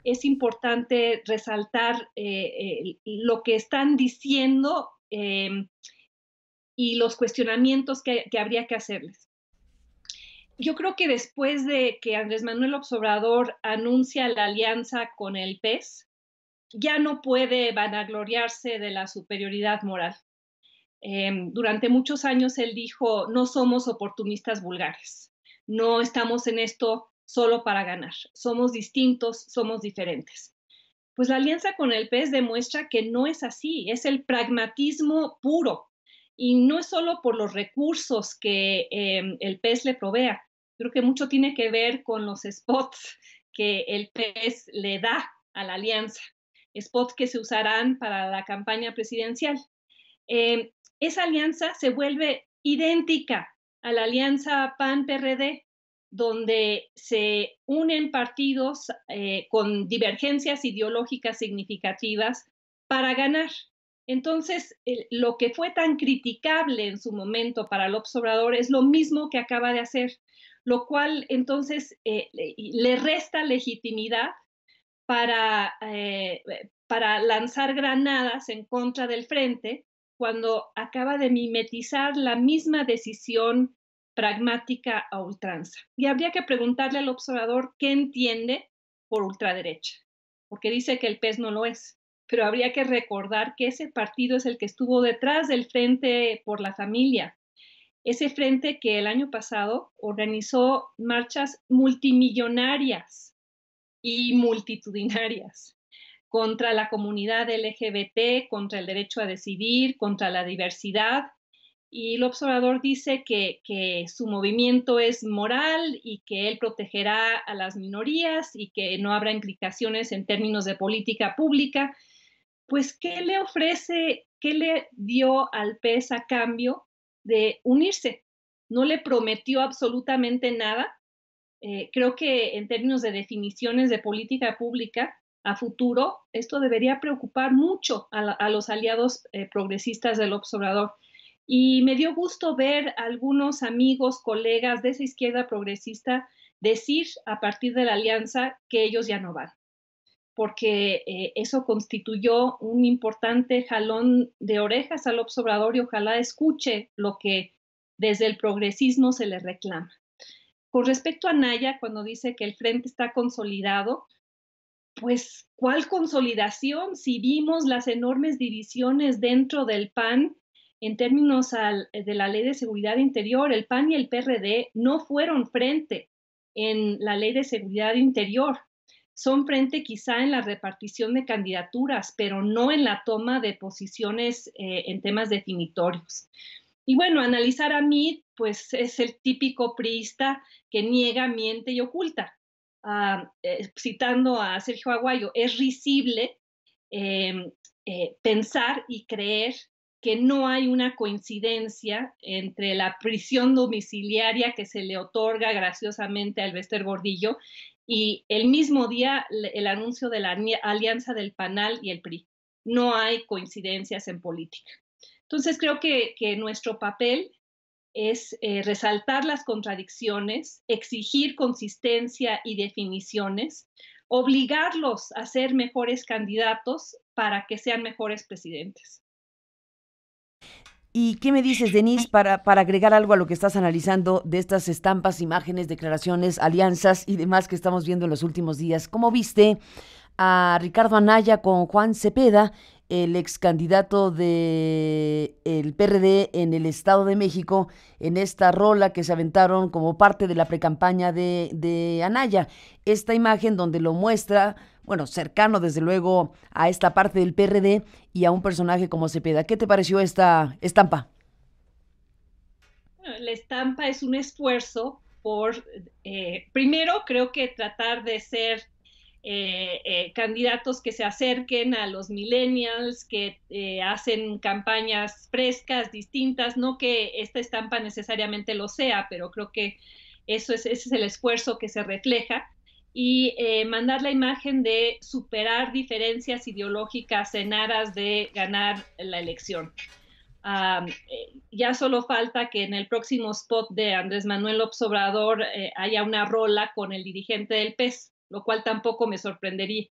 es importante resaltar lo que están diciendo y los cuestionamientos que habría que hacerles. Yo creo que después de que Andrés Manuel López Obrador anuncia la alianza con el PES, ya no puede vanagloriarse de la superioridad moral. Durante muchos años él dijo, no somos oportunistas vulgares, no estamos en esto solo para ganar, somos distintos, somos diferentes. Pues la alianza con el PES demuestra que no es así, es el pragmatismo puro. Y no es solo por los recursos que el PES le provea, creo que mucho tiene que ver con los spots que el PES le da a la alianza, spots que se usarán para la campaña presidencial. Esa alianza se vuelve idéntica a la alianza PAN-PRD, donde se unen partidos con divergencias ideológicas significativas para ganar. Entonces, lo que fue tan criticable en su momento para López Obrador es lo mismo que acaba de hacer, lo cual entonces le resta legitimidad para lanzar granadas en contra del frente cuando acaba de mimetizar la misma decisión pragmática a ultranza. Y habría que preguntarle al observador qué entiende por ultraderecha, porque dice que el PES no lo es. Pero habría que recordar que ese partido es el que estuvo detrás del Frente por la Familia, ese frente que el año pasado organizó marchas multimillonarias y multitudinarias contra la comunidad LGBT, contra el derecho a decidir, contra la diversidad. Y el observador dice que su movimiento es moral y que él protegerá a las minorías y que no habrá implicaciones en términos de política pública. Pues, ¿qué le ofrece, qué le dio al PES a cambio de unirse? No le prometió absolutamente nada. Creo que en términos de definiciones de política pública a futuro, esto debería preocupar mucho a los aliados progresistas del observador. Y me dio gusto ver a algunos amigos, colegas de esa izquierda progresista decir a partir de la alianza que ellos ya no van, porque eso constituyó un importante jalón de orejas al observador y ojalá escuche lo que desde el progresismo se le reclama. Con respecto a Naya, cuando dice que el frente está consolidado, pues, ¿cuál consolidación? Si vimos las enormes divisiones dentro del PAN en términos de la Ley de Seguridad Interior, el PAN y el PRD no fueron frente en la Ley de Seguridad Interior. Son frente quizá en la repartición de candidaturas, pero no en la toma de posiciones en temas definitorios. Y bueno, analizar a Meade, pues es el típico priista que niega, miente y oculta. Citando a Sergio Aguayo, es risible pensar y creer que no hay una coincidencia entre la prisión domiciliaria que se le otorga graciosamente a Alvester Gordillo y el mismo día el anuncio de la alianza del PANAL y el PRI. No hay coincidencias en política. Entonces creo que nuestro papel es resaltar las contradicciones, exigir consistencia y definiciones, obligarlos a ser mejores candidatos para que sean mejores presidentes. ¿Y qué me dices, Denise, para agregar algo a lo que estás analizando de estas estampas, imágenes, declaraciones, alianzas y demás que estamos viendo en los últimos días? ¿Cómo viste a Ricardo Anaya con Juan Cepeda, el ex candidato del PRD en el Estado de México, en esta rola que se aventaron como parte de la precampaña de Anaya? Esta imagen donde lo muestra, bueno, cercano desde luego a esta parte del PRD y a un personaje como Cepeda. ¿Qué te pareció esta estampa? Bueno, la estampa es un esfuerzo por, primero creo que tratar de ser candidatos que se acerquen a los millennials, que hacen campañas frescas, distintas, no que esta estampa necesariamente lo sea, pero creo que ese es el esfuerzo que se refleja, y mandar la imagen de superar diferencias ideológicas en aras de ganar la elección. Ya solo falta que en el próximo spot de Andrés Manuel López Obrador haya una rola con el dirigente del PES, lo cual tampoco me sorprendería.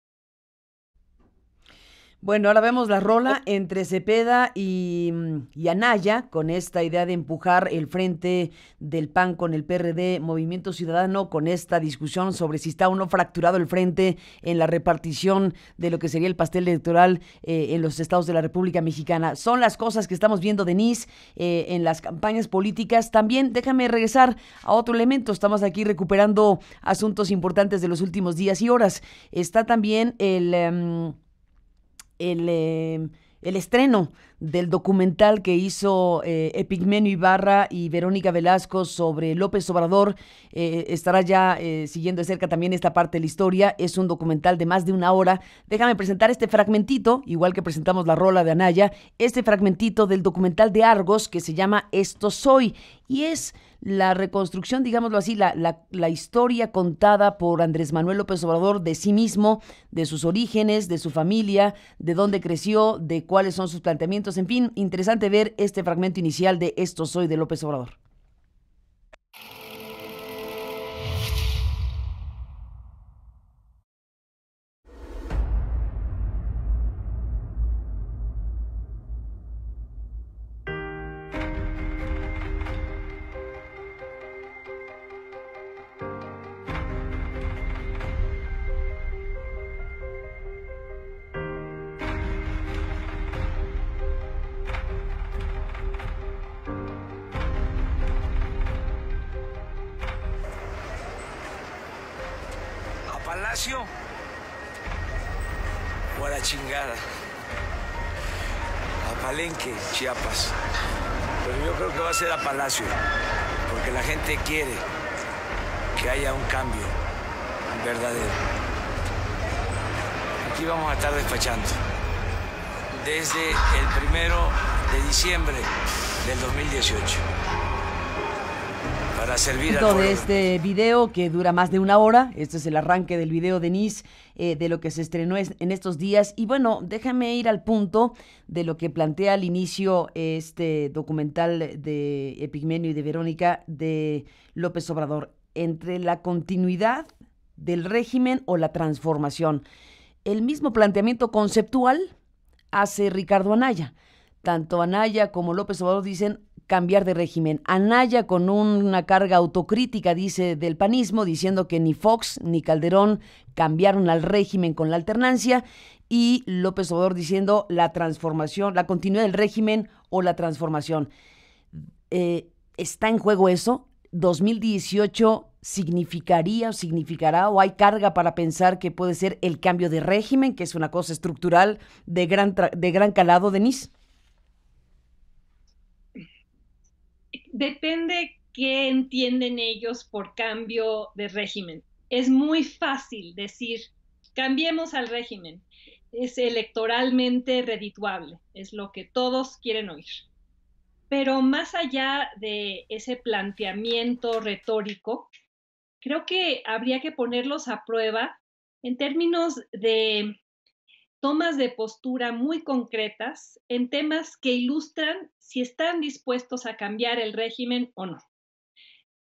Bueno, ahora vemos la rola entre Cepeda y Anaya, con esta idea de empujar el frente del PAN con el PRD, Movimiento Ciudadano, con esta discusión sobre si está o no fracturado el frente en la repartición de lo que sería el pastel electoral en los estados de la República Mexicana. Son las cosas que estamos viendo, Denise, en las campañas políticas. También déjame regresar a otro elemento. Estamos aquí recuperando asuntos importantes de los últimos días y horas. Está también el estreno del documental que hizo Epigmenio Ibarra y Verónica Velasco sobre López Obrador. Estará ya siguiendo de cerca también esta parte de la historia. Es un documental de más de una hora. Déjame presentar este fragmentito, igual que presentamos la rola de Anaya, este fragmentito del documental de Argos que se llama Esto Soy, y es la reconstrucción, digámoslo así, la historia contada por Andrés Manuel López Obrador de sí mismo, de sus orígenes, de su familia, de dónde creció, de cuáles son sus planteamientos. En fin, interesante ver este fragmento inicial de Esto Soy de López Obrador. Palacio o a la chingada, a Palenque, Chiapas. Pero yo creo que va a ser a Palacio, porque la gente quiere que haya un cambio verdadero. Aquí vamos a estar despachando desde el 1 de diciembre del 2018. Para servir al de este video que dura más de una hora. Este es el arranque del video, Denise, de lo que se estrenó en estos días. Y bueno, déjame ir al punto de lo que plantea al inicio este documental de Epigmenio y de Verónica de López Obrador, entre la continuidad del régimen o la transformación. El mismo planteamiento conceptual hace Ricardo Anaya. Tanto Anaya como López Obrador dicen cambiar de régimen. Anaya con una carga autocrítica, dice, del panismo, diciendo que ni Fox ni Calderón cambiaron al régimen con la alternancia, y López Obrador diciendo la transformación, la continuidad del régimen o la transformación. ¿Está en juego eso? ¿2018 significaría o significará, o hay carga para pensar que puede ser el cambio de régimen, que es una cosa estructural de gran calado, Denise? Depende qué entienden ellos por cambio de régimen. Es muy fácil decir, cambiemos al régimen. Es electoralmente redituable, es lo que todos quieren oír. Pero más allá de ese planteamiento retórico, creo que habría que ponerlos a prueba en términos de tomas de postura muy concretas en temas que ilustran si están dispuestos a cambiar el régimen o no.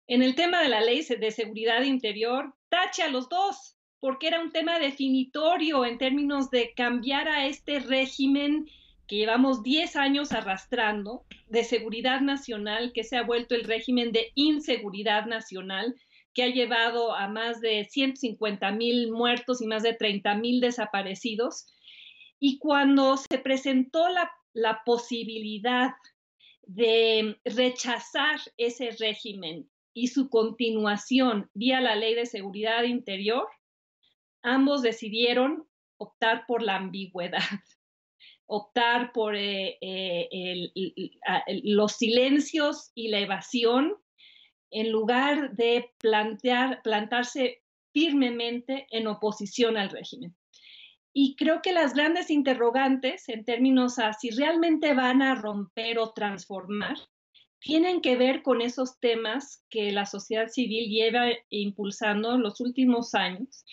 En el tema de la ley de seguridad interior, tache a los dos, porque era un tema definitorio en términos de cambiar a este régimen que llevamos 10 años arrastrando, de seguridad nacional, que se ha vuelto el régimen de inseguridad nacional, que ha llevado a más de 150,000 muertos y más de 30,000 desaparecidos. Y cuando se presentó la posibilidad de rechazar ese régimen y su continuación vía la Ley de Seguridad Interior, ambos decidieron optar por la ambigüedad, optar por los silencios y la evasión, en lugar de plantarse firmemente en oposición al régimen. Y creo que las grandes interrogantes en términos a si realmente van a romper o transformar tienen que ver con esos temas que la sociedad civil lleva impulsando los últimos años.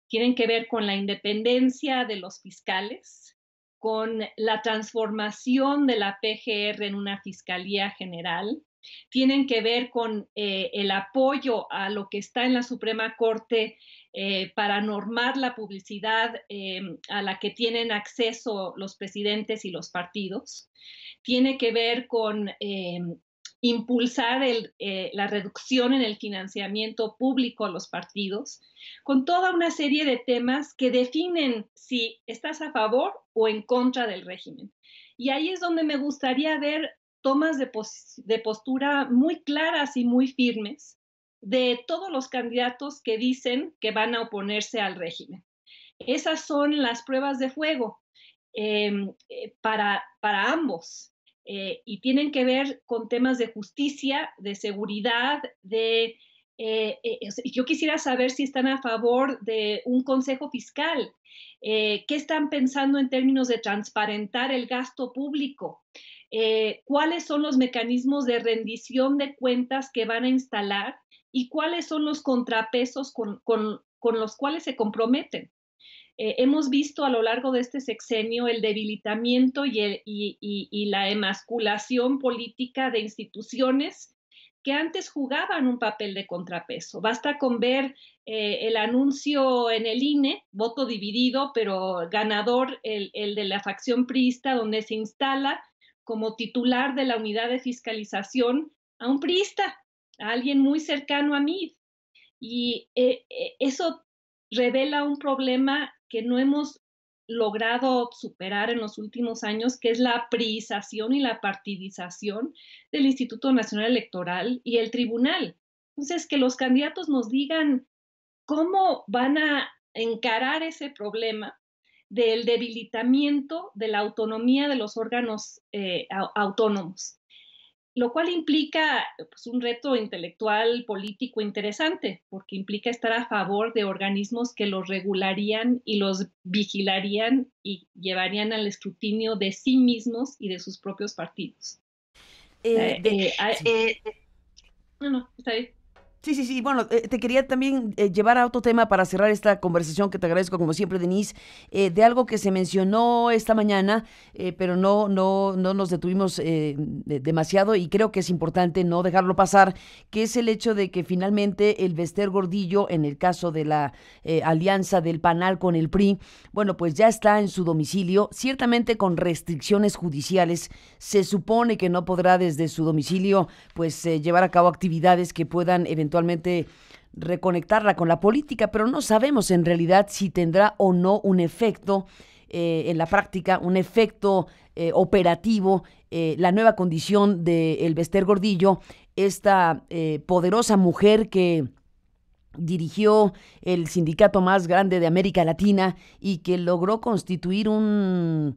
Tienen que ver con la independencia de los fiscales, con la transformación de la PGR en una Fiscalía General, tienen que ver con el apoyo a lo que está en la Suprema Corte para normar la publicidad a la que tienen acceso los presidentes y los partidos. Tiene que ver con impulsar la reducción en el financiamiento público a los partidos, con toda una serie de temas que definen si estás a favor o en contra del régimen. Y ahí es donde me gustaría ver tomas de postura muy claras y muy firmes de todos los candidatos que dicen que van a oponerse al régimen. Esas son las pruebas de fuego para ambos. Y tienen que ver con temas de justicia, de seguridad, yo quisiera saber si están a favor de un consejo fiscal, qué están pensando en términos de transparentar el gasto público, cuáles son los mecanismos de rendición de cuentas que van a instalar y cuáles son los contrapesos con los cuales se comprometen. Hemos visto a lo largo de este sexenio el debilitamiento y la emasculación política de instituciones que antes jugaban un papel de contrapeso. Basta con ver el anuncio en el INE, voto dividido, pero ganador el de la facción priista, donde se instala como titular de la unidad de fiscalización a un priista, a alguien muy cercano a mí. Y eso revela un problema que no hemos logrado superar en los últimos años, que es la priización y la partidización del Instituto Nacional Electoral y el Tribunal. Entonces, que los candidatos nos digan cómo van a encarar ese problema del debilitamiento de la autonomía de los órganos autónomos, lo cual implica pues, un reto intelectual, político interesante, porque implica estar a favor de organismos que los regularían y los vigilarían y llevarían al escrutinio de sí mismos y de sus propios partidos. Sí. No, está bien. Sí. Bueno, te quería también llevar a otro tema para cerrar esta conversación, que te agradezco como siempre, Denise, de algo que se mencionó esta mañana, pero no nos detuvimos demasiado, y creo que es importante no dejarlo pasar, que es el hecho de que finalmente el Bester Gordillo, en el caso de la alianza del PANAL con el PRI, bueno, pues ya está en su domicilio, ciertamente con restricciones judiciales. Se supone que no podrá desde su domicilio pues llevar a cabo actividades que puedan eventualmente reconectarla con la política, pero no sabemos en realidad si tendrá o no un efecto en la práctica, un efecto operativo, la nueva condición de el Bester Gordillo, esta poderosa mujer que dirigió el sindicato más grande de América Latina y que logró constituir una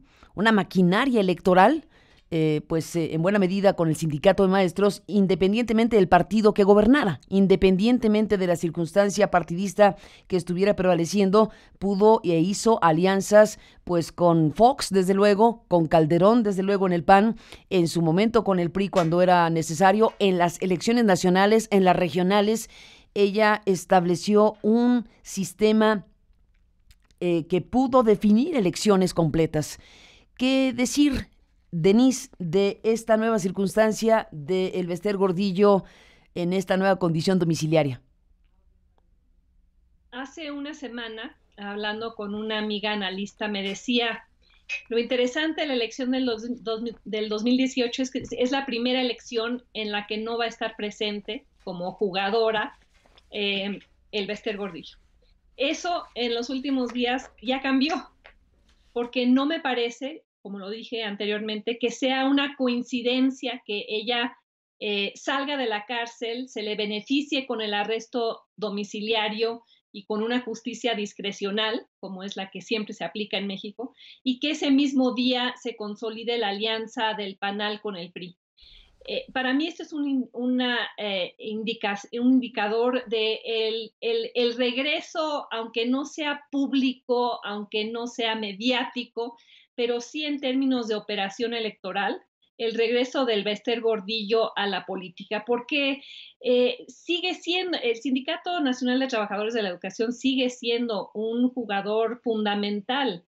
maquinaria electoral, en buena medida con el sindicato de maestros, independientemente del partido que gobernara, independientemente de la circunstancia partidista que estuviera prevaleciendo, pudo e hizo alianzas pues con Fox, desde luego, con Calderón, desde luego, en el PAN, en su momento con el PRI cuando era necesario, en las elecciones nacionales, en las regionales. Ella estableció un sistema que pudo definir elecciones completas. ¿Qué decir, Denise, de esta nueva circunstancia de el Bester Gordillo en esta nueva condición domiciliaria? Hace una semana, hablando con una amiga analista, me decía, lo interesante de la elección del 2018 es que es la primera elección en la que no va a estar presente como jugadora el Bester Gordillo. Eso en los últimos días ya cambió, porque no me parece, como lo dije anteriormente, que sea una coincidencia que ella salga de la cárcel, se le beneficie con el arresto domiciliario y con una justicia discrecional, como es la que siempre se aplica en México, y que ese mismo día se consolide la alianza del PANAL con el PRI. Para mí esto es un indicador de el regreso, aunque no sea público, aunque no sea mediático, pero sí en términos de operación electoral, el regreso del Bester Gordillo a la política, porque sigue siendo, el Sindicato Nacional de Trabajadores de la Educación sigue siendo un jugador fundamental.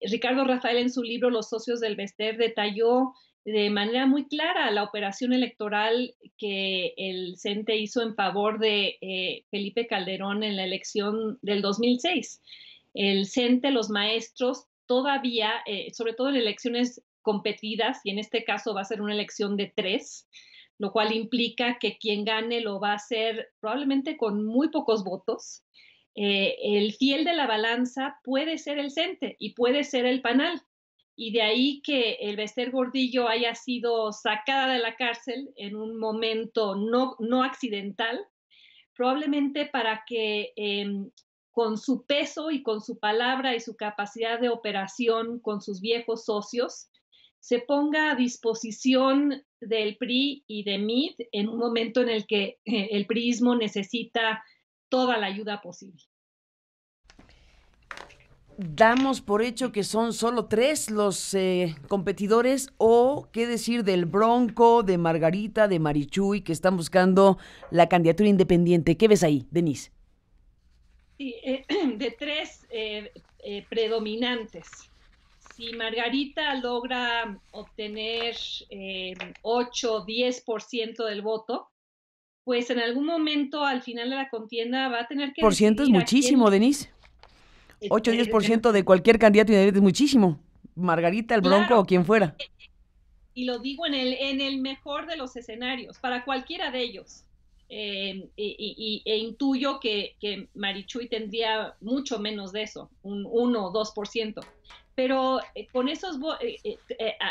Ricardo Rafael, en su libro Los socios del Bester, detalló de manera muy clara la operación electoral que el CENTE hizo en favor de Felipe Calderón en la elección del 2006. El CENTE, los maestros, todavía, sobre todo en elecciones competidas, y en este caso va a ser una elección de 3, lo cual implica que quien gane lo va a hacer probablemente con muy pocos votos. El fiel de la balanza puede ser el CENTE y puede ser el PANAL. Y de ahí que el Bester Gordillo haya sido sacada de la cárcel en un momento no accidental, probablemente para que con su peso y con su palabra y su capacidad de operación con sus viejos socios, se ponga a disposición del PRI y de MID en un momento en el que el priismo necesita toda la ayuda posible. ¿Damos por hecho que son solo 3 los competidores, o qué decir del Bronco, de Margarita, de Marichuy, que están buscando la candidatura independiente? ¿Qué ves ahí, Denise? Sí, de 3 predominantes. Si Margarita logra obtener 8 o 10% del voto, pues en algún momento al final de la contienda va a tener que ¿Por ciento es muchísimo, Denise? 8 o 10% de cualquier candidato es muchísimo. Margarita, el Bronco, claro, o quien fuera. Y lo digo en el mejor de los escenarios, para cualquiera de ellos. E intuyo que Marichuy tendría mucho menos de eso, un 1 o 2%. Pero con esos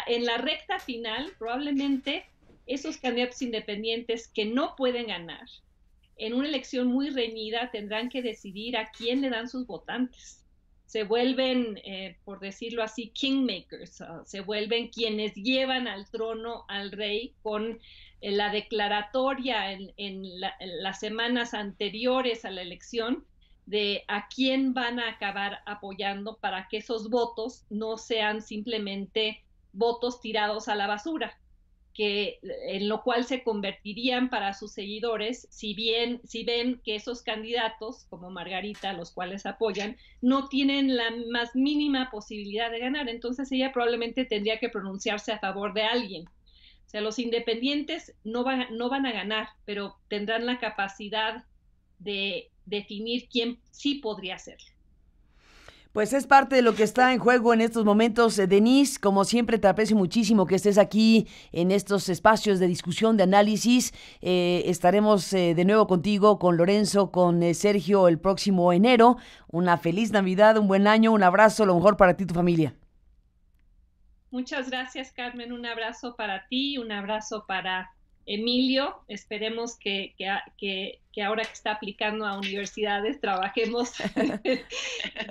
en la recta final, probablemente esos candidatos independientes que no pueden ganar, en una elección muy reñida, tendrán que decidir a quién le dan sus votantes. Se vuelven, por decirlo así, kingmakers, se vuelven quienes llevan al trono al rey con la declaratoria en las semanas anteriores a la elección de a quién van a acabar apoyando para que esos votos no sean simplemente votos tirados a la basura. en lo cual se convertirían para sus seguidores si ven que esos candidatos, como Margarita, los cuales apoyan, no tienen la más mínima posibilidad de ganar. Entonces ella probablemente tendría que pronunciarse a favor de alguien. O sea, los independientes no van a ganar, pero tendrán la capacidad de definir quién sí podría hacerlo. Pues es parte de lo que está en juego en estos momentos. Denise, como siempre, te aprecio muchísimo que estés aquí en estos espacios de discusión, de análisis. Estaremos de nuevo contigo, con Lorenzo, con Sergio el próximo enero. Una feliz Navidad, un buen año, un abrazo, lo mejor para ti y tu familia. Muchas gracias, Carmen. Un abrazo para ti, un abrazo para Emilio. Esperemos que ahora que está aplicando a universidades trabajemos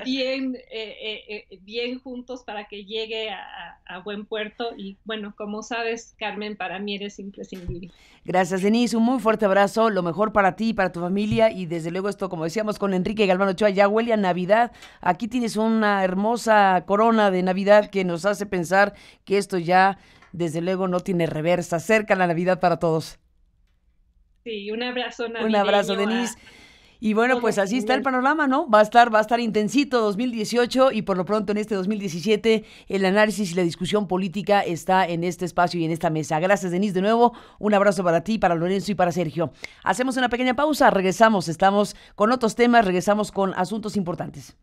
bien juntos para que llegue a buen puerto. Y bueno, como sabes, Carmen, para mí eres imprescindible. Gracias, Denise. Un muy fuerte abrazo. Lo mejor para ti y para tu familia. Y desde luego esto, como decíamos con Enrique Galván Ochoa, ya huele a Navidad. Aquí tienes una hermosa corona de Navidad que nos hace pensar que esto ya, desde luego, no tiene reversa. Cerca la Navidad para todos. Sí, un abrazo navideño. Un abrazo, Denise. Y bueno, pues así está el panorama, ¿no? Va a estar intensito 2018 y por lo pronto en este 2017 el análisis y la discusión política está en este espacio y en esta mesa. Gracias, Denise, de nuevo. Un abrazo para ti, para Lorenzo y para Sergio. Hacemos una pequeña pausa, regresamos, estamos con otros temas, regresamos con asuntos importantes.